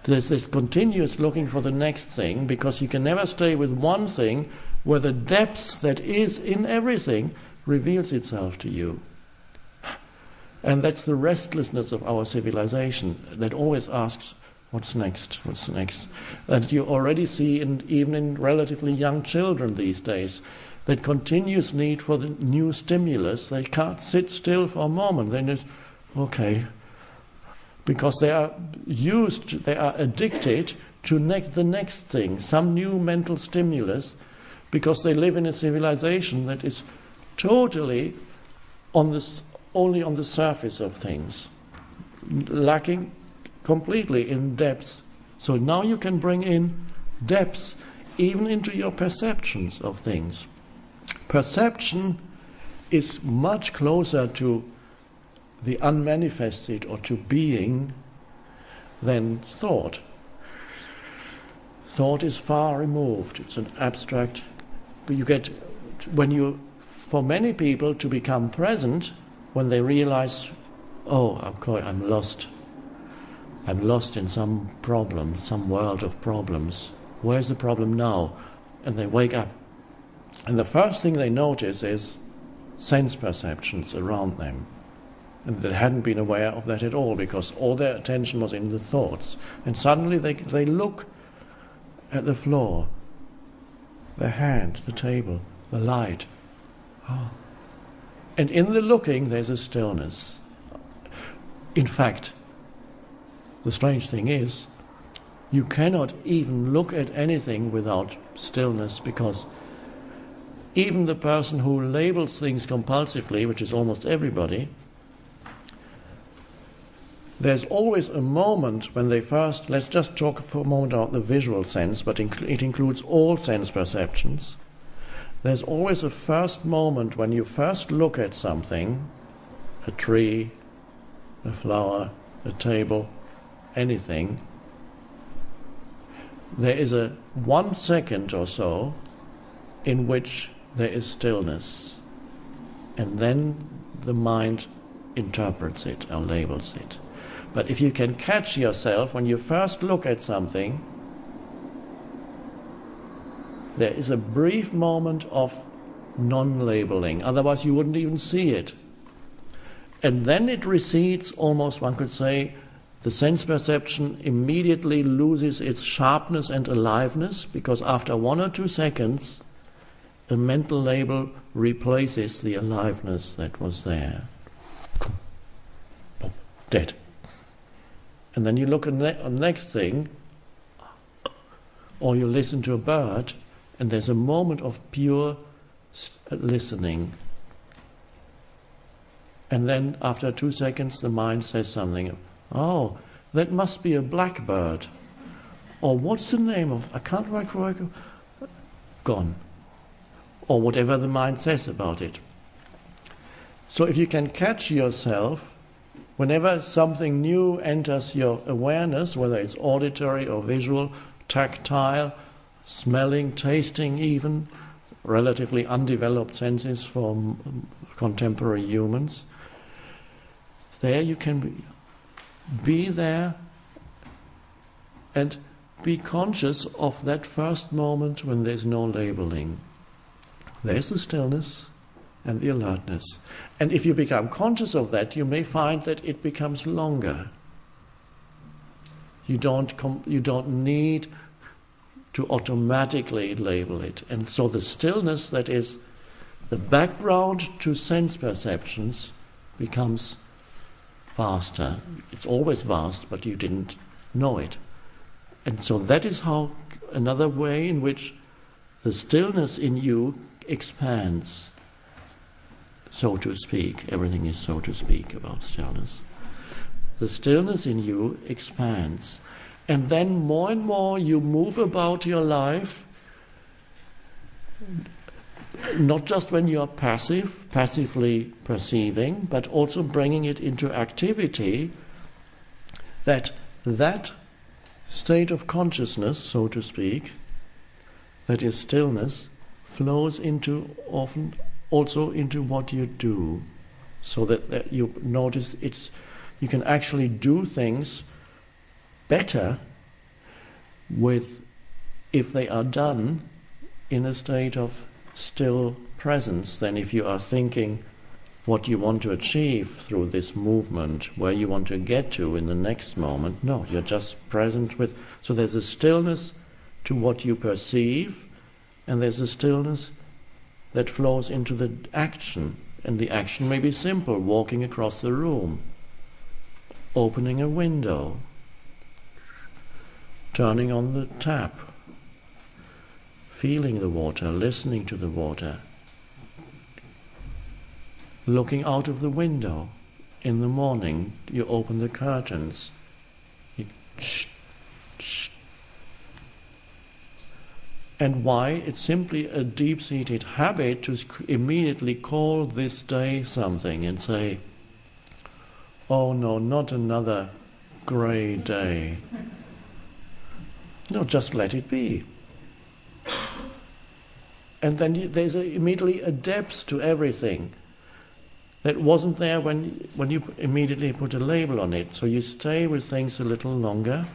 There's this continuous looking for the next thing because you can never stay with one thing where the depth that is in everything reveals itself to you. And that's the restlessness of our civilization that always asks, what's next? What's next? That you already see even in relatively young children these days, that continuous need for the new stimulus. They can't sit still for a moment. Then it's, okay, because they are addicted to the next thing, some new mental stimulus, because they live in a civilization that is totally only on the surface of things, lacking completely in depth. So now you can bring in depth even into your perceptions of things. Perception is much closer to the unmanifested or to being than thought. Thought is far removed. It's an abstract. But you get, for many people to become present, when they realize, oh, I'm lost. I'm lost in some problem, some world of problems. Where's the problem now? And they wake up. And the first thing they notice is sense perceptions around them. And they hadn't been aware of that at all because all their attention was in the thoughts. And suddenly they look at the floor, the hand, the table, the light. Oh. And in the looking, there's a stillness. In fact, the strange thing is, you cannot even look at anything without stillness, because even the person who labels things compulsively, which is almost everybody, there's always a moment when they first, let's just talk for a moment about the visual sense, but it includes all sense perceptions. There's always a first moment when you first look at something, a tree, a flower, a table, anything. There is a 1 second or so in which there is stillness, and then the mind interprets it or labels it. But if you can catch yourself when you first look at something, there is a brief moment of non-labeling, otherwise you wouldn't even see it. And then it recedes, almost one could say, the sense perception immediately loses its sharpness and aliveness, because after 1 or 2 seconds, the mental label replaces the aliveness that was there. Dead. And then you look at the next thing, or you listen to a bird, and there's a moment of pure listening. And then after 2 seconds, the mind says something. Oh, that must be a blackbird. Or what's the name of, I can't recall, gone. Or whatever the mind says about it. So if you can catch yourself, whenever something new enters your awareness, whether it's auditory or visual, tactile, smelling, tasting even, relatively undeveloped senses for contemporary humans, there you can be there and be conscious of that first moment when there's no labeling. There's the stillness, and the alertness. And if you become conscious of that, you may find that it becomes longer. You don't need to automatically label it. And so the stillness that is the background to sense perceptions becomes vaster. It's always vast, but you didn't know it. And so that is how another way in which the stillness in you expands, so to speak. Everything is so to speak about stillness. The stillness in you expands. And then more and more you move about your life, not just when you are passively perceiving, but also bringing it into activity, that state of consciousness, so to speak, that is stillness, flows into often also into what you do, so that you notice you can actually do things better if they are done in a state of still presence than if you are thinking what you want to achieve through this movement, where you want to get to in the next moment. No, you're just present with. So there's a stillness to what you perceive, and there's a stillness that flows into the action. And the action may be simple: walking across the room, opening a window, turning on the tap, feeling the water, listening to the water, looking out of the window. In the morning, you open the curtains. And why? It's simply a deep-seated habit to immediately call this day something and say, oh no, not another grey day. No, just let it be. And then there's immediately a depth to everything that wasn't there when you immediately put a label on it. So you stay with things a little longer,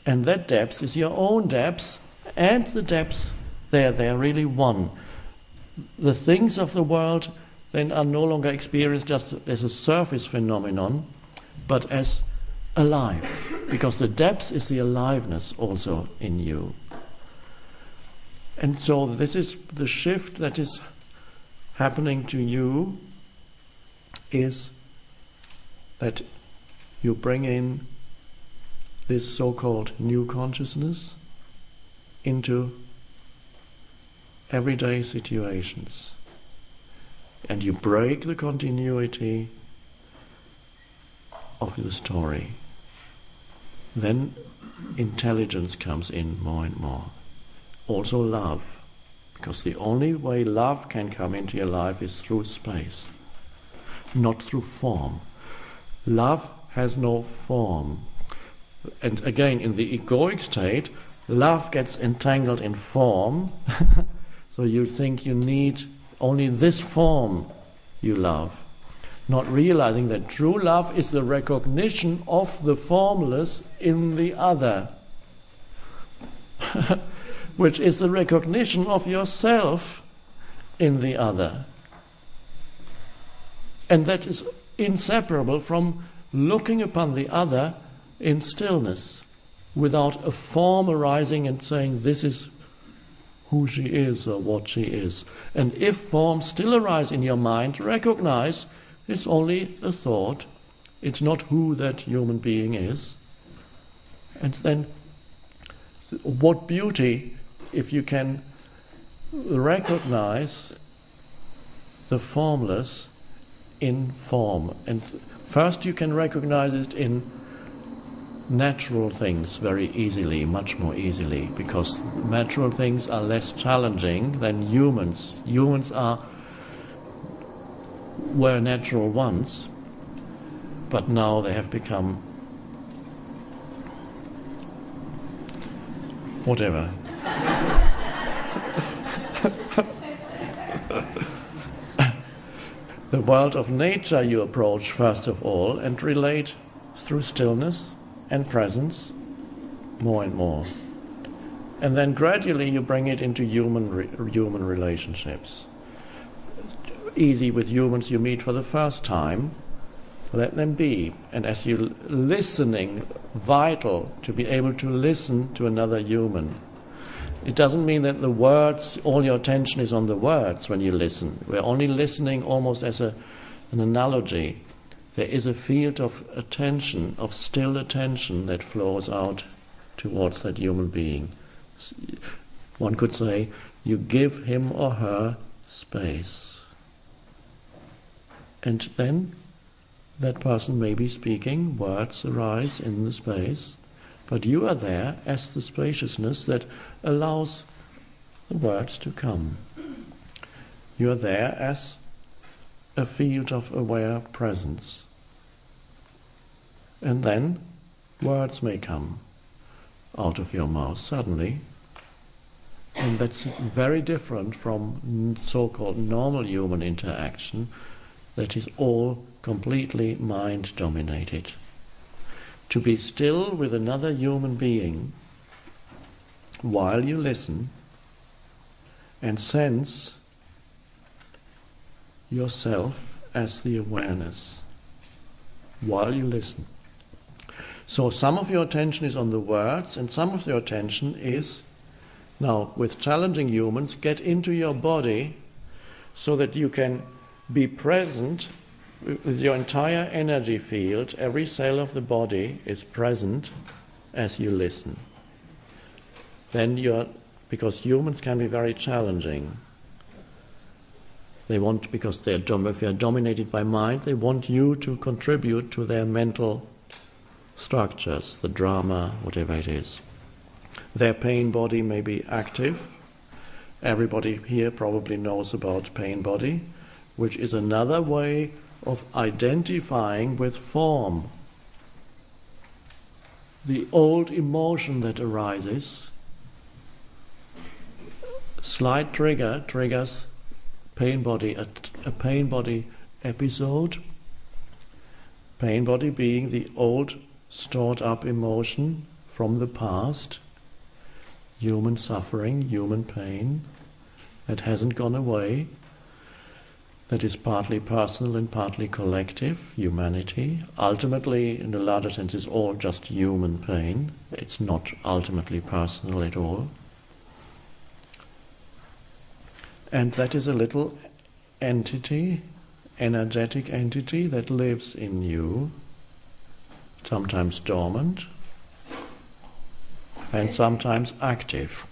and that depth is your own depth, and the depths they're really one. The things of the world then are no longer experienced just as a surface phenomenon, but as alive, because the depth is the aliveness also in you. And so this is the shift that is happening to you, is that you bring in this so-called new consciousness into everyday situations. And you break the continuity of the story. Then intelligence comes in more and more. Also love, because the only way love can come into your life is through space, not through form. Love has no form. And again, in the egoic state, love gets entangled in form, so you think you need only this form you love, not realizing that true love is the recognition of the formless in the other, which is the recognition of yourself in the other. And that is inseparable from looking upon the other in stillness, without a form arising and saying, this is who she is or what she is. And if forms still arise in your mind, recognize it's only a thought. It's not who that human being is. And then, what beauty if you can recognize the formless in form. And first you can recognize it in natural things very easily, much more easily, because natural things are less challenging than humans. Humans were natural once, but now they have become whatever. The world of nature you approach first of all and relate through stillness and presence more and more. And then gradually you bring it into human relationships. easy with humans you meet for the first time. Let them be. And as you're listening, vital to be able to listen to another human. It doesn't mean that the words, all your attention is on the words when you listen. We're only listening almost as an analogy. There is a field of attention, of still attention, that flows out towards that human being. One could say, you give him or her space. And then that person may be speaking, words arise in the space, but you are there as the spaciousness that allows the words to come. You are there as a field of aware presence. And then words may come out of your mouth suddenly, and that's very different from so-called normal human interaction that is all completely mind-dominated. To be still with another human being while you listen and sense yourself as the awareness while you listen. So some of your attention is on the words and some of your attention is, now with challenging humans, get into your body so that you can be present with your entire energy field. Every cell of the body is present as you listen. Then because humans can be very challenging. They want, because if they are dominated by mind, they want you to contribute to their mental structures, the drama, whatever it is. Their pain body may be active. Everybody here probably knows about pain body, which is another way of identifying with form. The old emotion that arises, slight trigger triggers pain body, a pain body episode. Pain body being the old stored up emotion from the past, human suffering, human pain that hasn't gone away, that is partly personal and partly collective, humanity. Ultimately, in the larger sense, is all just human pain. It's not ultimately personal at all. And that is a little entity, energetic entity that lives in you, sometimes dormant and sometimes active.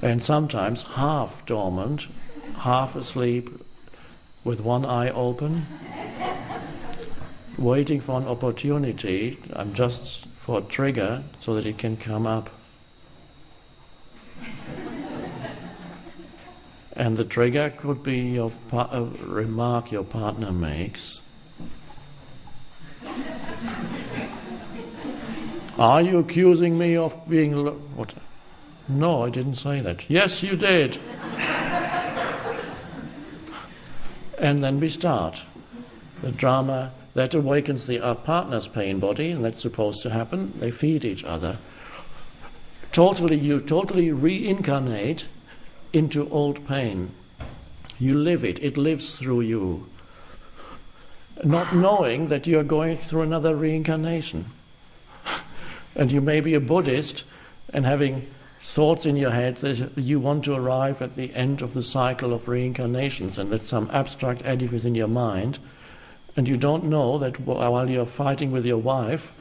And sometimes half dormant, half asleep, with one eye open, waiting for an opportunity, just for a trigger, so that it can come up. And the trigger could be a remark your partner makes. Are you accusing me of being... What? No, I didn't say that. Yes, you did. And then we start. The drama, that awakens our partner's pain body, and that's supposed to happen. They feed each other. You totally reincarnate into old pain. You live it. It lives through you. Not knowing that you are going through another reincarnation. And you may be a Buddhist and having thoughts in your head that you want to arrive at the end of the cycle of reincarnations, and that's some abstract edifice in your mind, and you don't know that while you're fighting with your wife,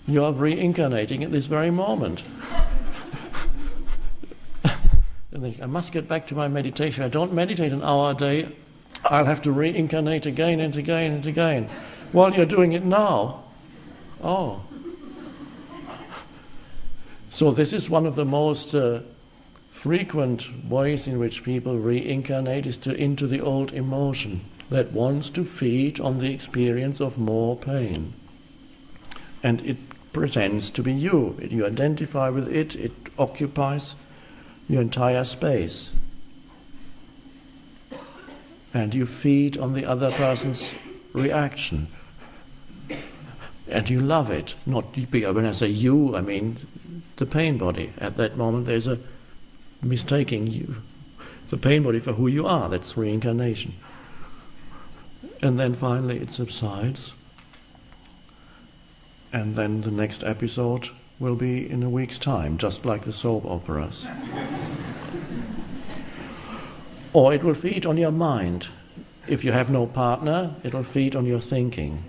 you are reincarnating at this very moment. And think, I must get back to my meditation. I don't meditate an hour a day. I'll have to reincarnate again and again and again. While you're doing it now. Oh. So this is one of the most frequent ways in which people reincarnate, is into the old emotion that wants to feed on the experience of more pain. And it pretends to be you. You identify with it. It occupies your entire space. And you feed on the other person's reaction. And you love it. Not when I say you, I mean the pain body. At that moment there's a mistaking you. the pain body for who you are. That's reincarnation. And then finally it subsides. And then the next episode will be in a week's time, just like the soap operas. Or it will feed on your mind. If you have no partner, it'll feed on your thinking.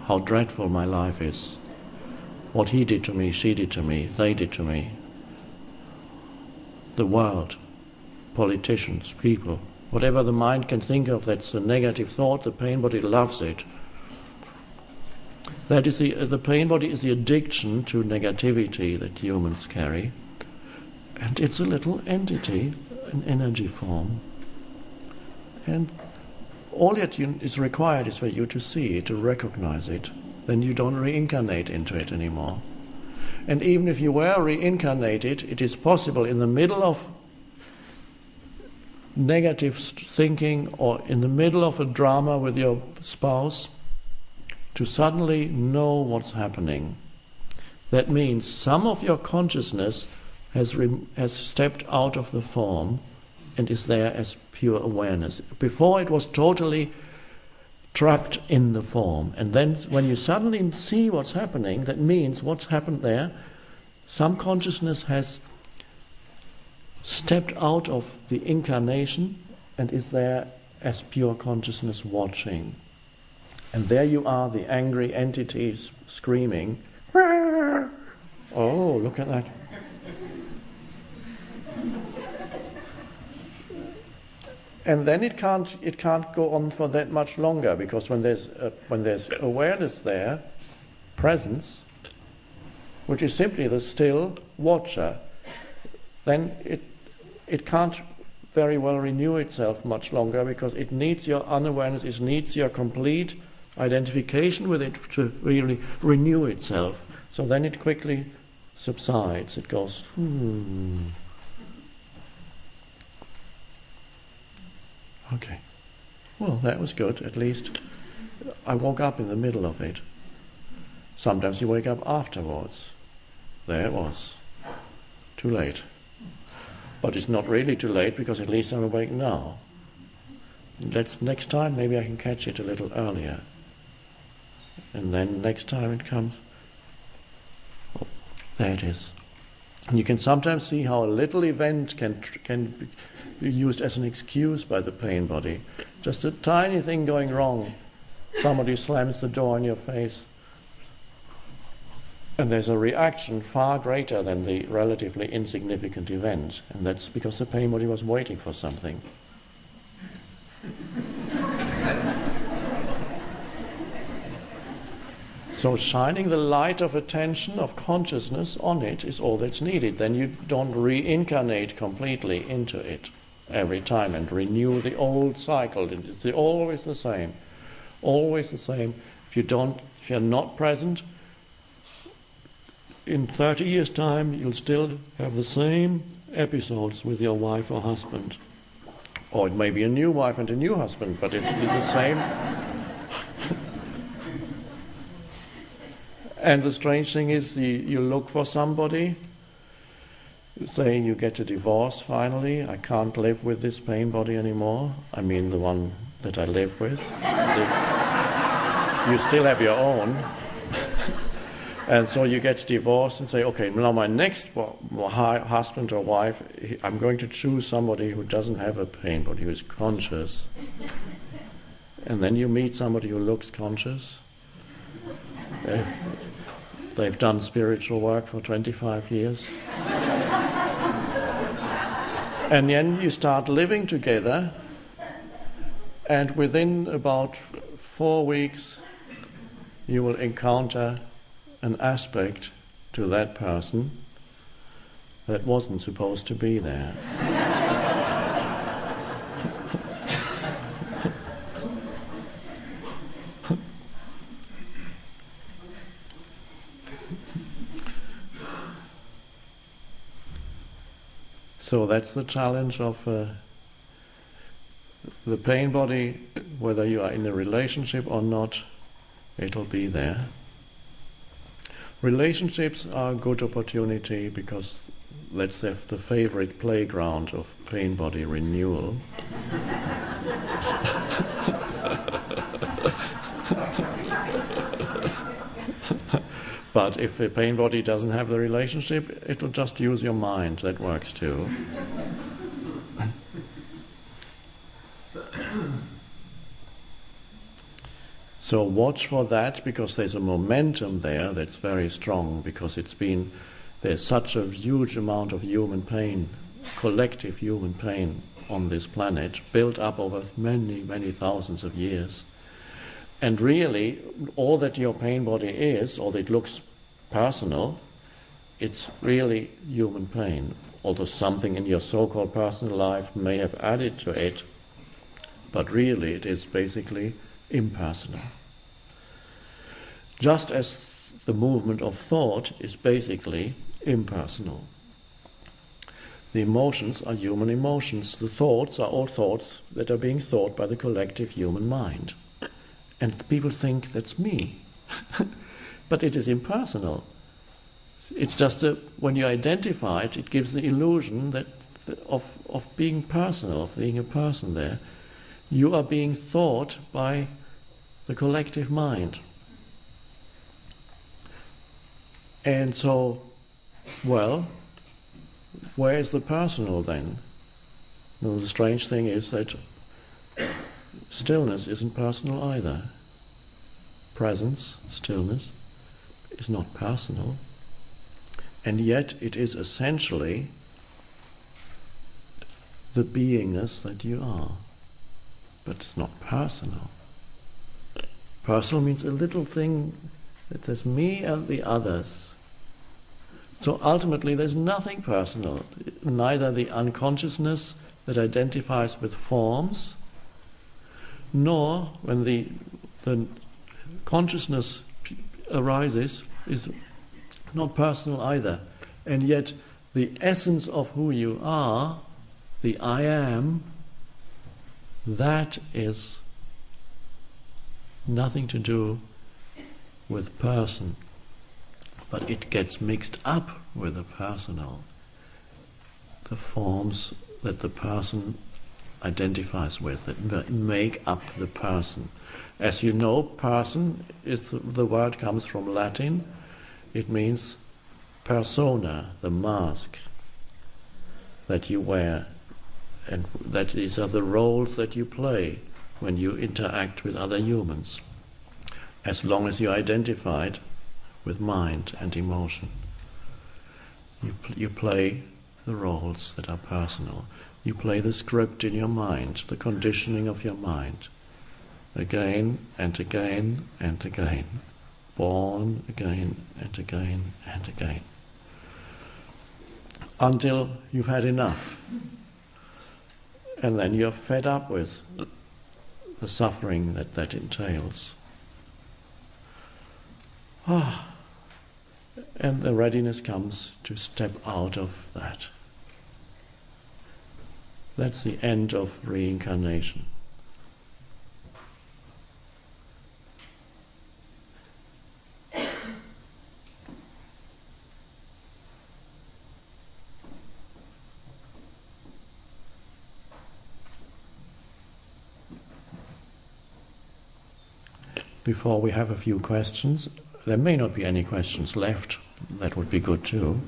How dreadful my life is. What he did to me, she did to me, they did to me. The world, politicians, people, whatever the mind can think of that's a negative thought, the pain body loves it. That is the pain body is the addiction to negativity that humans carry. And it's a little entity, an energy form. And all that is required is for you to see it, to recognize it. Then you don't reincarnate into it anymore. And even if you were reincarnated, it is possible in the middle of negative thinking or in the middle of a drama with your spouse to suddenly know what's happening. That means some of your consciousness has stepped out of the form and is there as pure awareness. Before it was totally trapped in the form. And then when you suddenly see what's happening, that means what's happened there, some consciousness has stepped out of the incarnation and is there as pure consciousness watching. And there you are, the angry entities screaming, oh, look at that. And then it can't go on for that much longer, because when there's awareness there, presence, which is simply the still watcher, then it can't very well renew itself much longer, because it needs your unawareness, it needs your complete identification with it to really renew itself. So then it quickly subsides. It goes, Okay. Well, that was good. At least I woke up in the middle of it. Sometimes you wake up afterwards. There it was. Too late. But it's not really too late, because at least I'm awake now. Next time maybe I can catch it a little earlier. And then next time it comes, oh, there it is. And you can sometimes see how a little event can be used as an excuse by the pain body. Just a tiny thing going wrong. Somebody slams the door in your face. And there's a reaction far greater than the relatively insignificant event. And that's because the pain body was waiting for something. So shining the light of attention, of consciousness on it is all that's needed. Then you don't reincarnate completely into it every time and renew the old cycle. It's always the same. Always the same. If you're not present, in 30 years' time you'll still have the same episodes with your wife or husband. Or it may be a new wife and a new husband, but it'll be the same. And the strange thing is, you look for somebody, saying you get a divorce finally. I can't live with this pain body anymore. I mean the one that I live with. You still have your own. And so you get divorced and say, okay, now my next husband or wife, I'm going to choose somebody who doesn't have a pain body, who is conscious. And then you meet somebody who looks conscious. They've done spiritual work for 25 years. And then you start living together, and within about 4 weeks you will encounter an aspect to that person that wasn't supposed to be there. So that's the challenge of the pain body. Whether you are in a relationship or not, it'll be there. Relationships are a good opportunity because That's the favorite playground of pain body renewal. But if the pain body doesn't have the relationship, it will just use your mind. That works too. So watch for that, because there's a momentum there that's very strong, because there's such a huge amount of human pain, collective human pain on this planet, built up over many, many thousands of years. And really, all that your pain body is, or that looks personal, it's really human pain. Although something in your so-called personal life may have added to it, but really it is basically impersonal. Just as the movement of thought is basically impersonal. The emotions are human emotions. The thoughts are all thoughts that are being thought by the collective human mind. And people think that's me. But it is impersonal. It's just when you identify it, it gives the illusion that of being personal, of being a person there. You are being thought by the collective mind. And so, well, where is the personal then? Well, the strange thing is that stillness isn't personal either. Presence, stillness, is not personal. And yet it is essentially the beingness that you are. But it's not personal. Personal means a little thing that there's me and the others. So ultimately there's nothing personal, neither the unconsciousness that identifies with forms, nor when the consciousness arises is not personal either. And yet the essence of who you are, the I am, that is nothing to do with person. But it gets mixed up with the personal. The forms that the person identifies with, that make up the person. As you know, person is the word comes from Latin. It means persona, the mask that you wear, and that these are the roles that you play when you interact with other humans, as long as you're identified with mind and emotion. You play the roles that are personal. You play the script in your mind, the conditioning of your mind, again and again and again, born again and again and again, until you've had enough. And then you're fed up with the suffering that entails. And the readiness comes to step out of that. That's the end of reincarnation. Before we have a few questions, there may not be any questions left. That would be good too.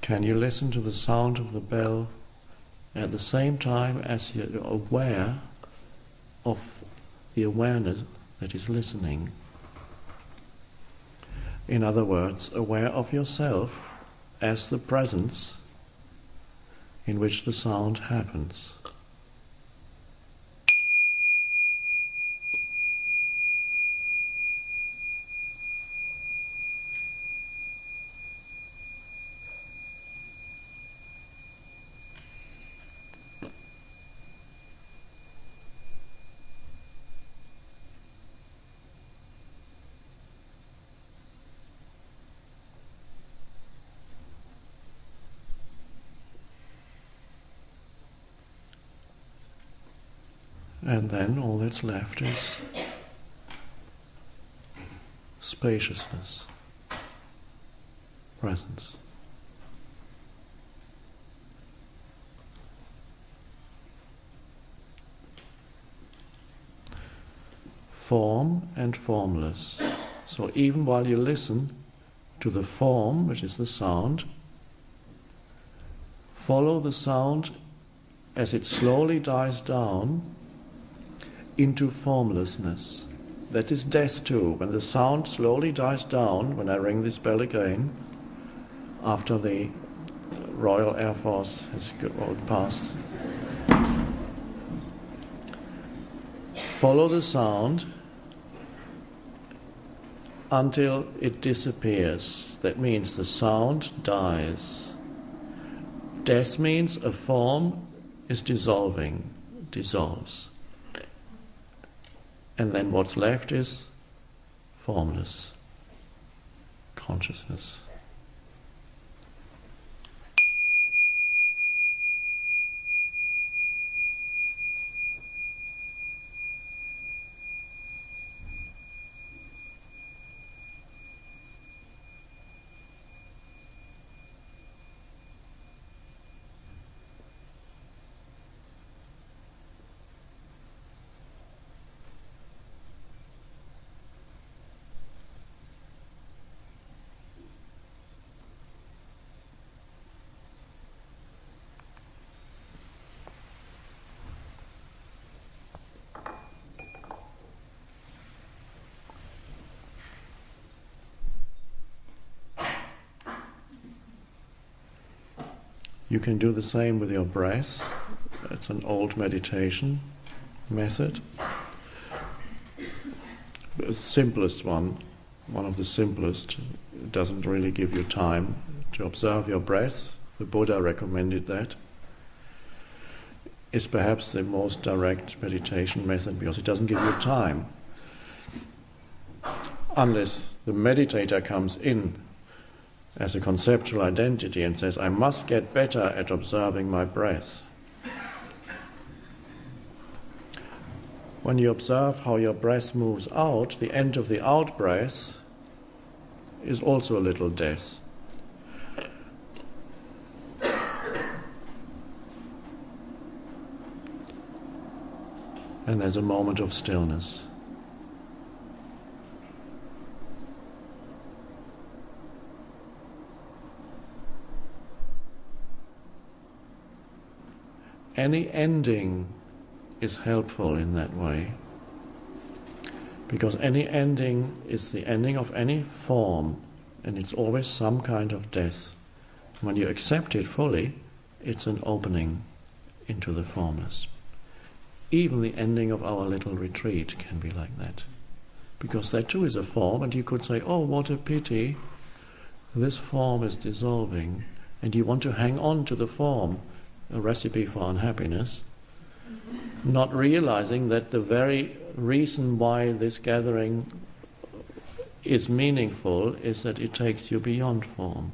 Can you listen to the sound of the bell at the same time as you're aware of the awareness that is listening? In other words, aware of yourself as the presence in which the sound happens. And then all that's left is spaciousness, presence. Form and formless. So even while you listen to the form, which is the sound, follow the sound as it slowly dies down into formlessness. That is death too. When the sound slowly dies down, when I ring this bell again, after the Royal Air Force has gone past, follow the sound until it disappears. That means the sound dies. Death means a form is dissolving, dissolves. And then what's left is formless consciousness. You can do the same with your breath. It's an old meditation method. The simplest one of the simplest, doesn't really give you time to observe your breath. The Buddha recommended that. It's perhaps the most direct meditation method because it doesn't give you time. Unless the meditator comes in as a conceptual identity and says, I must get better at observing my breath. When you observe how your breath moves out, the end of the out-breath is also a little death. And there's a moment of stillness. Any ending is helpful in that way, because any ending is the ending of any form, and it's always some kind of death. When you accept it fully, it's an opening into the formless. Even the ending of our little retreat can be like that, because that too is a form, and you could say, oh, what a pity, this form is dissolving, and you want to hang on to the form, a recipe for unhappiness, not realizing that the very reason why this gathering is meaningful is that it takes you beyond form.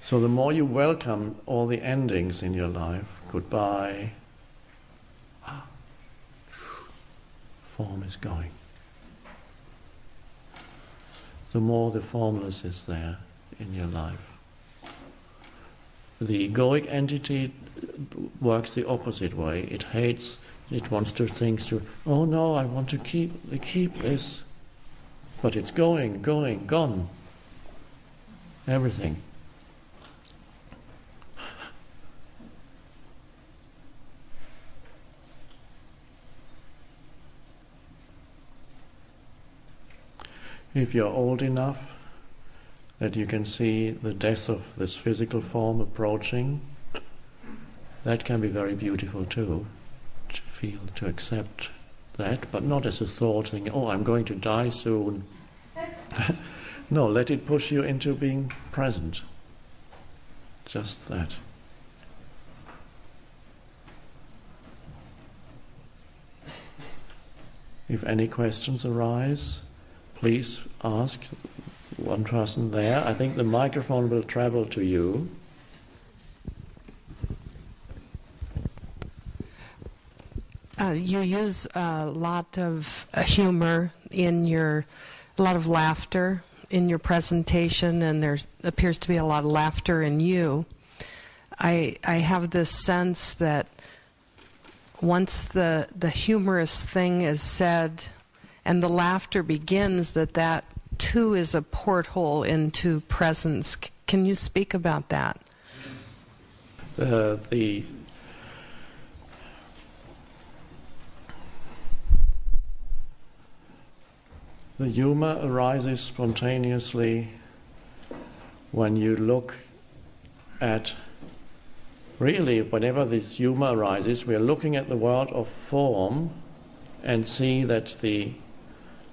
So the more you welcome all the endings in your life, goodbye, form is going, the more the formless is there in your life. The egoic entity works the opposite way. It hates, it wants to think through, oh no, I want to keep this, but it's going, gone, everything. If you're old enough that you can see the death of this physical form approaching, That can be very beautiful too, to feel, to accept that, but not as a thought, thinking, oh, I'm going to die soon. No, let it push you into being present. Just that. If any questions arise, please ask one person there. I think the microphone will travel to you. You use a lot of humor a lot of laughter in your presentation, and there appears to be a lot of laughter in you. I have this sense that once the humorous thing is said and the laughter begins, that too is a porthole into presence. Can you speak about that? The humor arises spontaneously when you look at, really, whenever this humor arises, we are looking at the world of form and see that the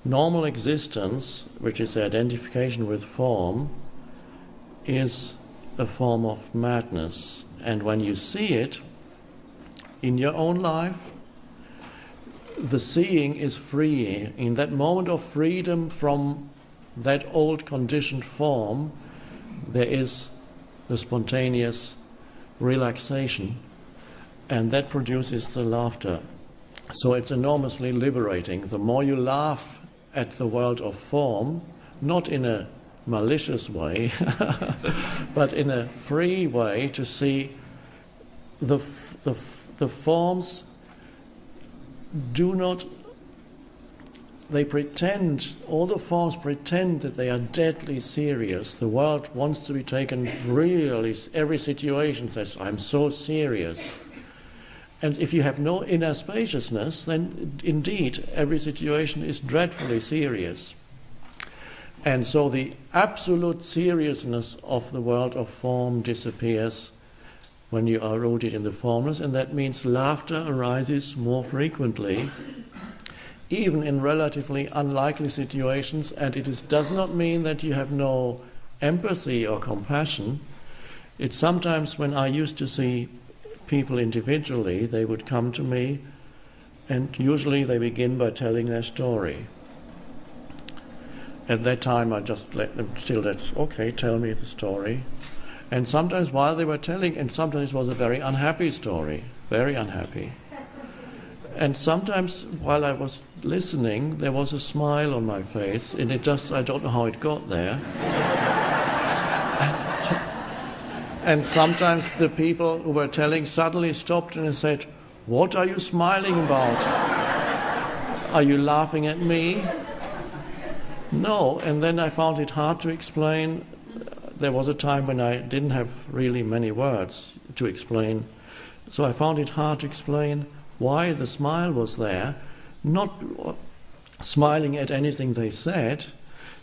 normal existence, which is the identification with form, is a form of madness. And when you see it in your own life, the seeing is free. In that moment of freedom from that old conditioned form, there is the spontaneous relaxation, and that produces the laughter. So it's enormously liberating. The more you laugh at the world of form, not in a malicious way, but in a free way, to see the forms do not, they pretend, all the forms pretend that they are deadly serious. The world wants to be taken really, every situation says, I'm so serious. And if you have no inner spaciousness, then indeed every situation is dreadfully serious. And so the absolute seriousness of the world of form disappears when you are rooted in the formless, and that means laughter arises more frequently, even in relatively unlikely situations, and it does not mean that you have no empathy or compassion. It's sometimes, when I used to see people individually, they would come to me, and usually they begin by telling their story. At that time I just let them, that's okay, tell me the story. And sometimes while they were telling, and sometimes it was a very unhappy story, very unhappy. And sometimes while I was listening, there was a smile on my face, and I don't know how it got there. And sometimes the people who were telling suddenly stopped and said, "What are you smiling about? Are you laughing at me?" No, and then I found it hard to explain. There was a time when I didn't have really many words to explain, so I found it hard to explain why the smile was there, not smiling at anything they said,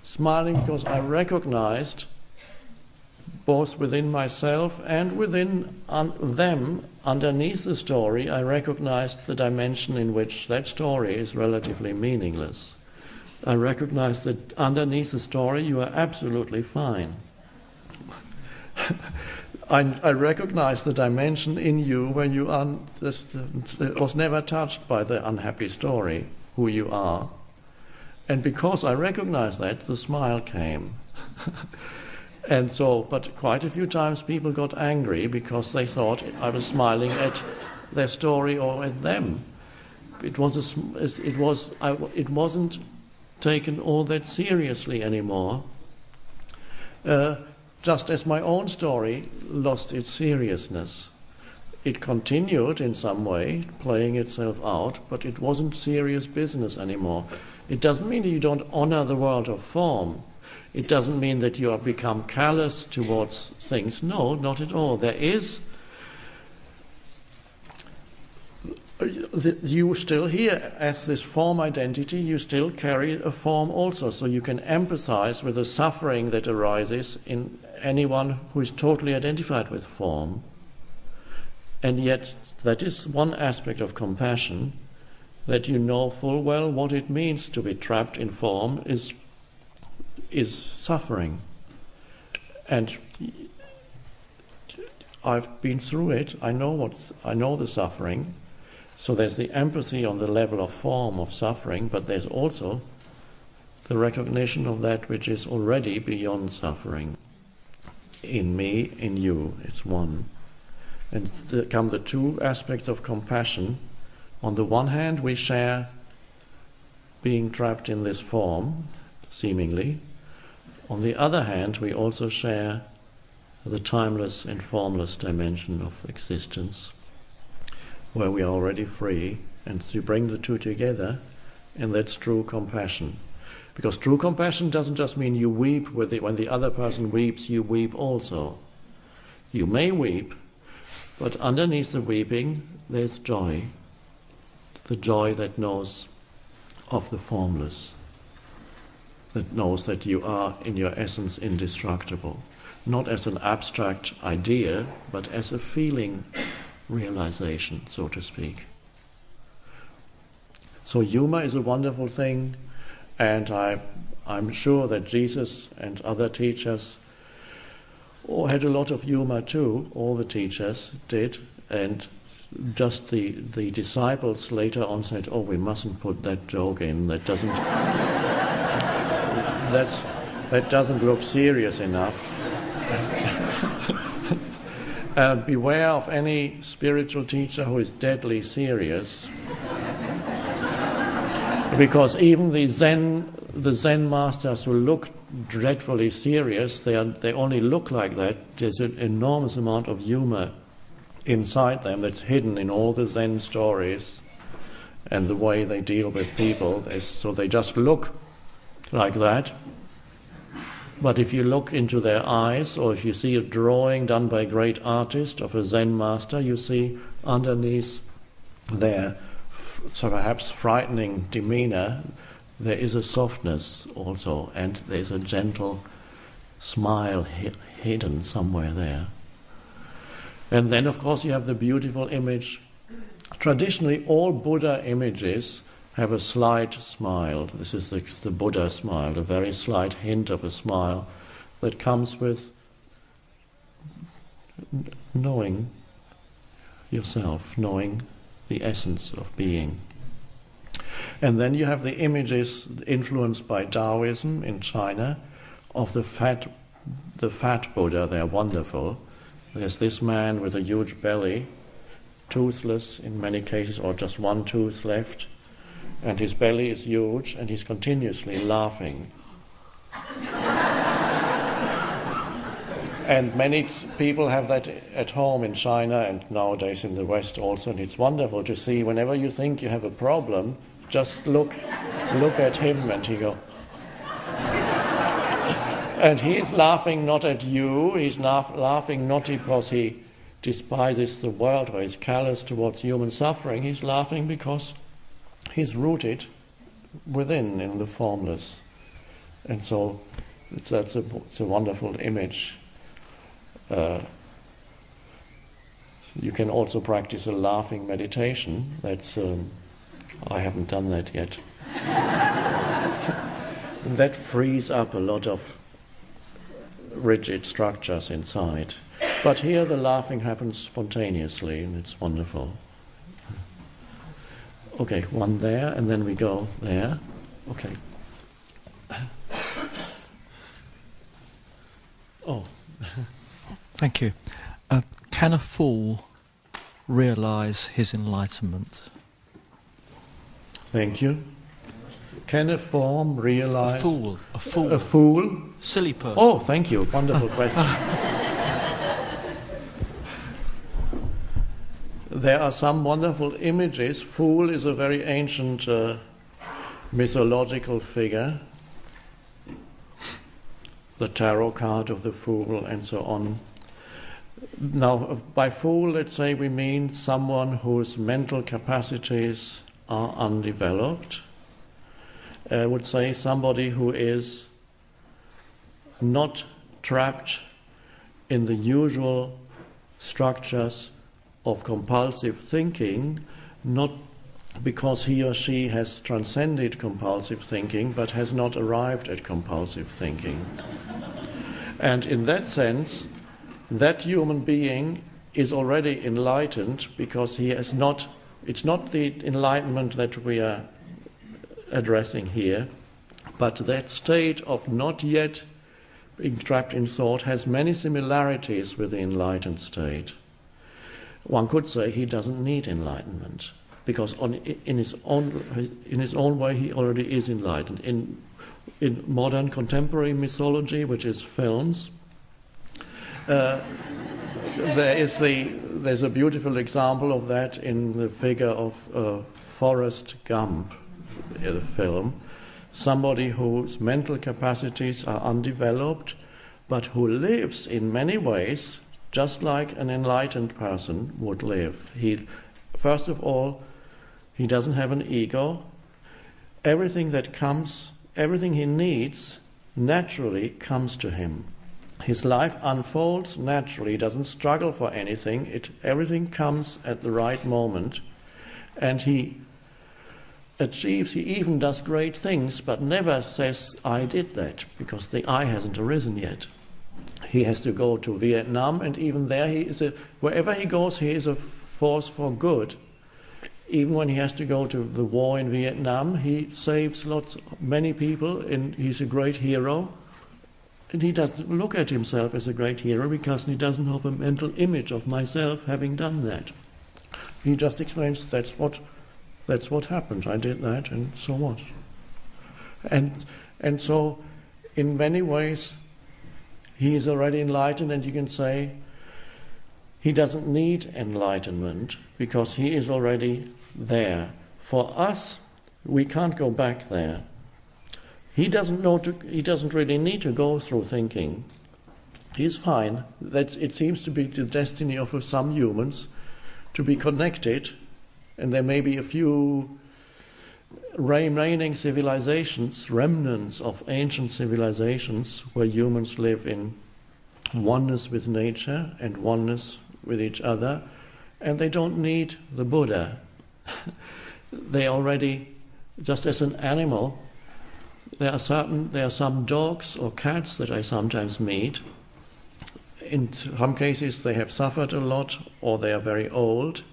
smiling because I recognized, both within myself and within them, underneath the story, I recognized the dimension in which that story is relatively meaningless. I recognized that underneath the story you are absolutely fine. I recognize the dimension in you where you are was never touched by the unhappy story, who you are. And because I recognized that, the smile came. And so, but quite a few times people got angry because they thought I was smiling at their story or at them. It wasn't taken all that seriously anymore. Just as my own story lost its seriousness. It continued in some way, playing itself out, but it wasn't serious business anymore. It doesn't mean that you don't honor the world of form. It doesn't mean that you have become callous towards things. No, not at all. There is... You still here, as this form identity, you still carry a form also, so you can empathize with the suffering that arises in anyone who is totally identified with form. And yet that is one aspect of compassion, that you know full well what it means to be trapped in form is suffering. And I've been through it. I know the suffering. So there's the empathy on the level of form of suffering, but there's also the recognition of that which is already beyond suffering. In me, in you, it's one. And there come the two aspects of compassion. On the one hand, we share being trapped in this form, seemingly. On the other hand, we also share the timeless and formless dimension of existence, where we are already free, and you bring the two together, and that's true compassion. Because true compassion doesn't just mean you weep when the other person weeps, you weep also. You may weep, but underneath the weeping there's joy, the joy that knows of the formless, that knows that you are in your essence indestructible, not as an abstract idea, but as a feeling realization, so to speak. So humor is a wonderful thing, and I'm sure that Jesus and other teachers had a lot of humor too. All the teachers did, and just the disciples later on said, "Oh, we mustn't put that joke in. That doesn't look serious enough." Beware of any spiritual teacher who is deadly serious, because even the Zen masters who look dreadfully serious, they only look like that. There's an enormous amount of humor inside them that's hidden in all the Zen stories and the way they deal with people. So they just look like that. But if you look into their eyes, or if you see a drawing done by a great artist of a Zen master, you see underneath their so perhaps frightening demeanor, there is a softness also, and there's a gentle smile hidden somewhere there. And then, of course, you have the beautiful image. Traditionally, all Buddha images have a slight smile. This is the Buddha smile, a very slight hint of a smile that comes with knowing yourself, knowing the essence of being. And then you have the images influenced by Taoism in China of the fat Buddha. They're wonderful. There's this man with a huge belly, toothless in many cases, or just one tooth left, and his belly is huge, and he's continuously laughing. And many people have that at home in China and nowadays in the West also, and it's wonderful to see whenever you think you have a problem, just look at him and he goes. And he's laughing not at you, he's laughing not because he despises the world or is callous towards human suffering, he's laughing because he's rooted within in the formless. And so it's a wonderful image. You can also practice a laughing meditation. I haven't done that yet. That frees up a lot of rigid structures inside. But here the laughing happens spontaneously, and it's wonderful. Okay, one there, and then we go there. Okay. Oh. Thank you. Can a fool realize his enlightenment? Thank you. Can a form realize... A fool. A fool? Silly person. Oh, thank you. Wonderful question. There are some wonderful images. Fool is a very ancient mythological figure. The tarot card of the fool and so on. Now, by fool, let's say we mean someone whose mental capacities are undeveloped. I would say somebody who is not trapped in the usual structures of compulsive thinking, not because he or she has transcended compulsive thinking, but has not arrived at compulsive thinking. And in that sense, that human being is already enlightened, because he has not, it's not the enlightenment that we are addressing here, but that state of not yet being trapped in thought has many similarities with the enlightened state. One could say he doesn't need enlightenment, because in his own way he already is enlightened. In modern contemporary mythology, which is films, there's a beautiful example of that in the figure of Forrest Gump, the film. Somebody whose mental capacities are undeveloped, but who lives in many ways just like an enlightened person would live. First of all, he doesn't have an ego. Everything he needs naturally comes to him. His life unfolds naturally. He doesn't struggle for anything. Everything comes at the right moment. And he even does great things, but never says, I did that, because the I hasn't arisen yet. He has to go to Vietnam, and even there wherever he goes, he is a force for good. Even when he has to go to the war in Vietnam, he saves many people, and he's a great hero. And he doesn't look at himself as a great hero, because he doesn't have a mental image of myself having done that. He just explains, that's what happened. I did that, and so what? And so, in many ways, he is already enlightened, and you can say he doesn't need enlightenment because he is already there. For us, we can't go back there. He doesn't really need to go through thinking. He's fine. It seems to be the destiny of some humans to be connected. And there may be a few remaining civilizations, remnants of ancient civilizations, where humans live in oneness with nature and oneness with each other, and they don't need the Buddha. They already, just as an animal, there are some dogs or cats that I sometimes meet. In some cases they have suffered a lot, or they are very old.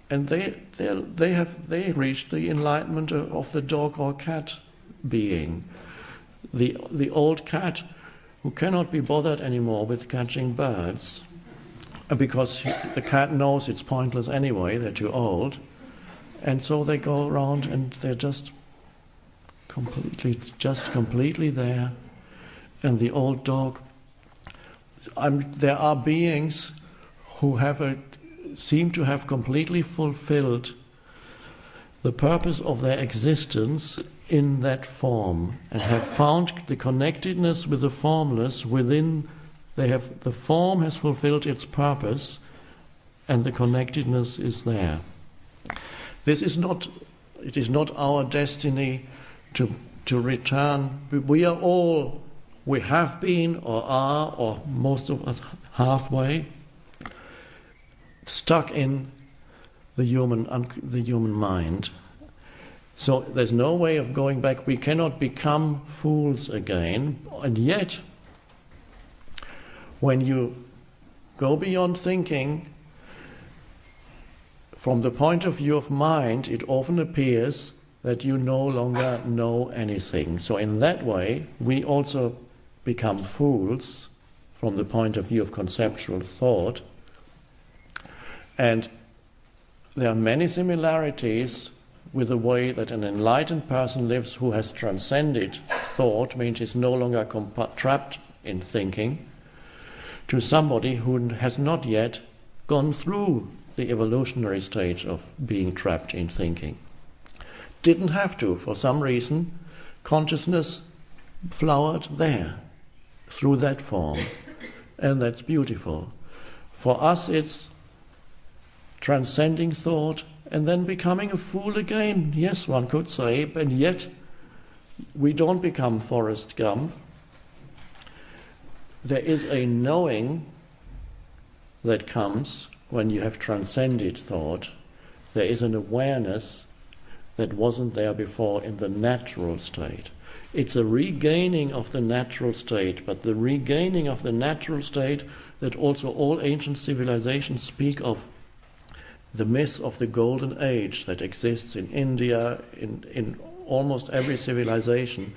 And they reached the enlightenment of the dog or cat being. The old cat who cannot be bothered anymore with catching birds, because the cat knows it's pointless anyway, they're too old. And so they go around and they're just completely there. And the old dog, there are beings who seem to have completely fulfilled the purpose of their existence in that form, and have found the connectedness with the formless within. The form has fulfilled its purpose, and the connectedness is there. It is not our destiny to return. We have been, or are, or most of us halfway stuck in the human mind. So there's no way of going back. We cannot become fools again. And yet, when you go beyond thinking, from the point of view of mind, it often appears that you no longer know anything. So in that way, we also become fools from the point of view of conceptual thought. And there are many similarities with the way that an enlightened person lives who has transcended thought, means is no longer trapped in thinking, to somebody who has not yet gone through the evolutionary stage of being trapped in thinking. Didn't have to. For some reason, consciousness flowered there, through that form. And that's beautiful. For us, it's transcending thought and then becoming a fool again. Yes, one could say, and yet we don't become Forrest Gump. There is a knowing that comes when you have transcended thought, there is an awareness that wasn't there before in the natural state. It's a regaining of the natural state, but the regaining of the natural state that also all ancient civilizations speak of, the myth of the golden age that exists in India, in almost every civilization.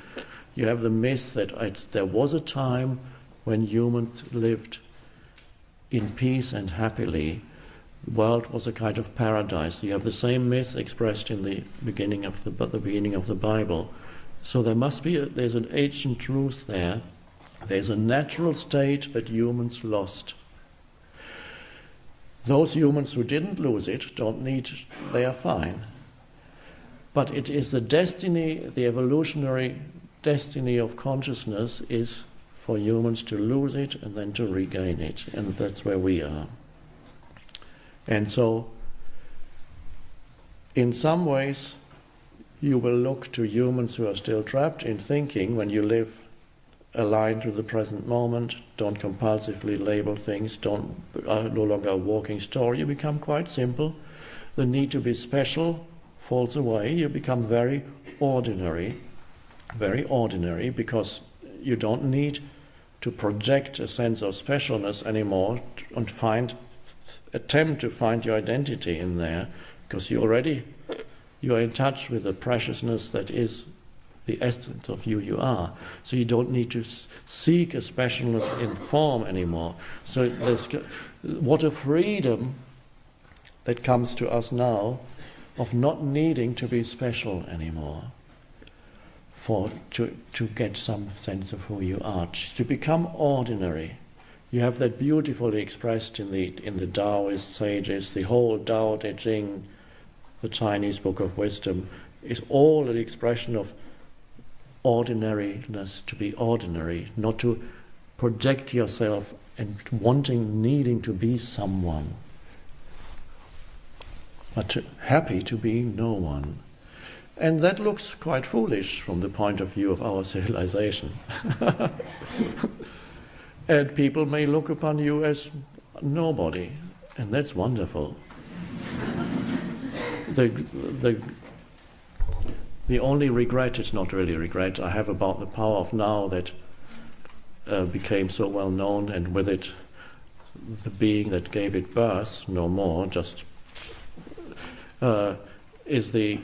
You have the myth that there was a time when humans lived in peace and happily. The world was a kind of paradise. You have the same myth expressed in the beginning of the beginning of the Bible. So there's an ancient truth there. There's a natural state that humans lost. Those humans who didn't lose it they are fine. But it is the destiny, the evolutionary destiny of consciousness is for humans to lose it and then to regain it. And that's where we are. And so, in some ways, you will look to humans who are still trapped in thinking when you live aligned to the present moment, don't compulsively label things, are no longer a walking story. You become quite simple. The need to be special falls away. You become very ordinary, because you don't need to project a sense of specialness anymore and attempt to find your identity in there, because you are in touch with the preciousness that is the essence of you are. So you don't need to seek a specialness in form anymore. So what a freedom that comes to us now of not needing to be special anymore to get some sense of who you are, to become ordinary. You have that beautifully expressed in the Taoist sages. The whole Tao Te Ching, the Chinese Book of Wisdom, is all an expression of ordinariness, to be ordinary, not to project yourself and needing to be someone, but happy to be no one. And that looks quite foolish from the point of view of our civilization. And people may look upon you as nobody, and that's wonderful. The only regret, it's not really regret, I have about the power of now that became so well known, and with it the being that gave it birth, no more, just is the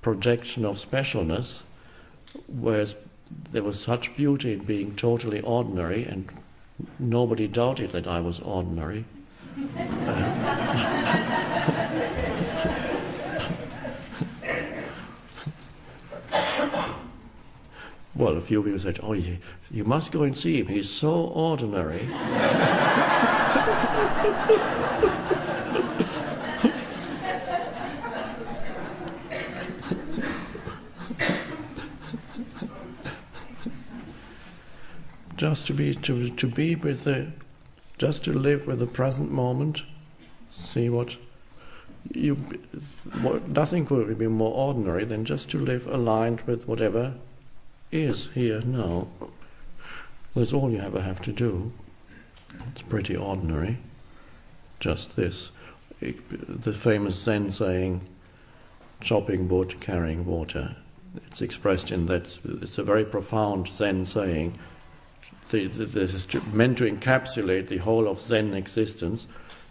projection of specialness, whereas there was such beauty in being totally ordinary, and nobody doubted that I was ordinary. Well, a few people said, "Oh, you must go and see him. He's so ordinary." Just to live with the present moment, see nothing could be more ordinary than just to live aligned with whatever is here now. That's all you ever have to do. It's pretty ordinary. Just this. The famous Zen saying, chopping wood, carrying water. It's expressed in that. It's a very profound Zen saying. This is meant to encapsulate the whole of Zen existence.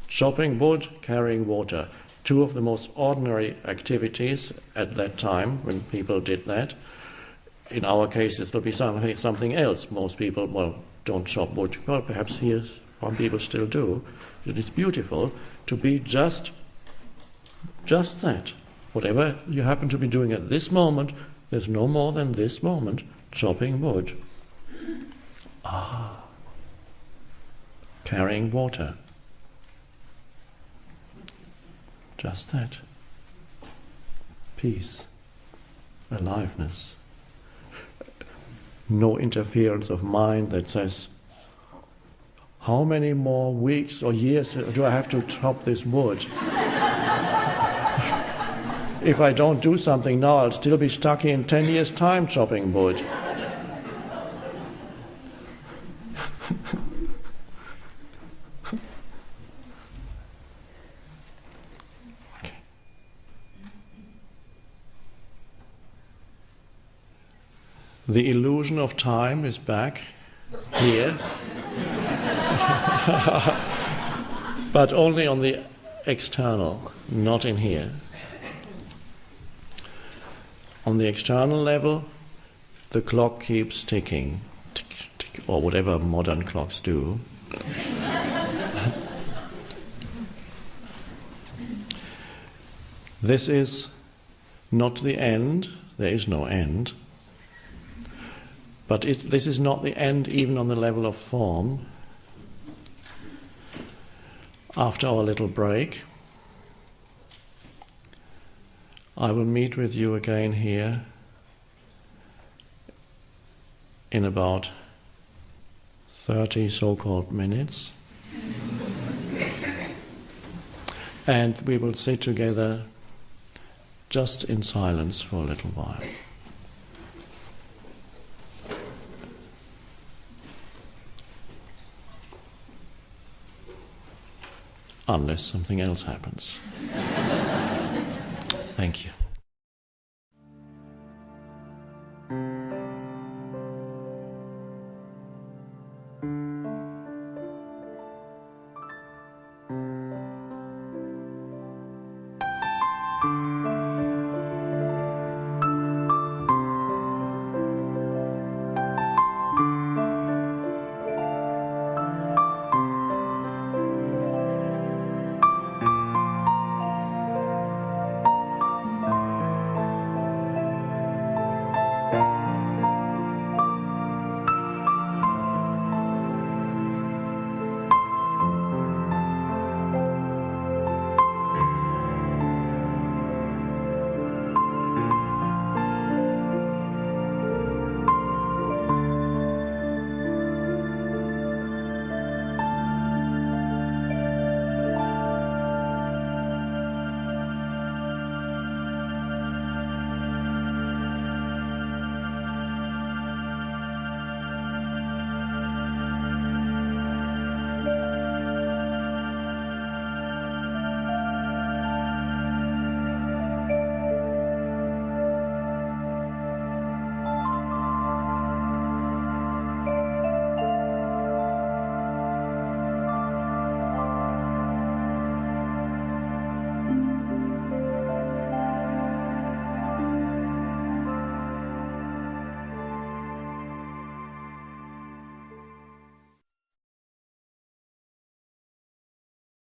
Chopping wood, carrying water. Two of the most ordinary activities at that time when people did that. In our case, it will be something else. Most people, don't chop wood. Well, perhaps here some people still do. It is beautiful to be just that. Whatever you happen to be doing at this moment, there's no more than this moment, chopping wood. Carrying water. Just that. Peace. Aliveness. No interference of mind that says, how many more weeks or years do I have to chop this wood? If I don't do something now, I'll still be stuck here in 10 years' time chopping wood. The illusion of time is back here, but only on the external, not in here. On the external level, the clock keeps ticking, tick, tick, or whatever modern clocks do. This is not the end, there is no end, but this is not the end even on the level of form. After our little break, I will meet with you again here in about 30 so-called minutes. And we will sit together just in silence for a little while. Unless something else happens. Thank you.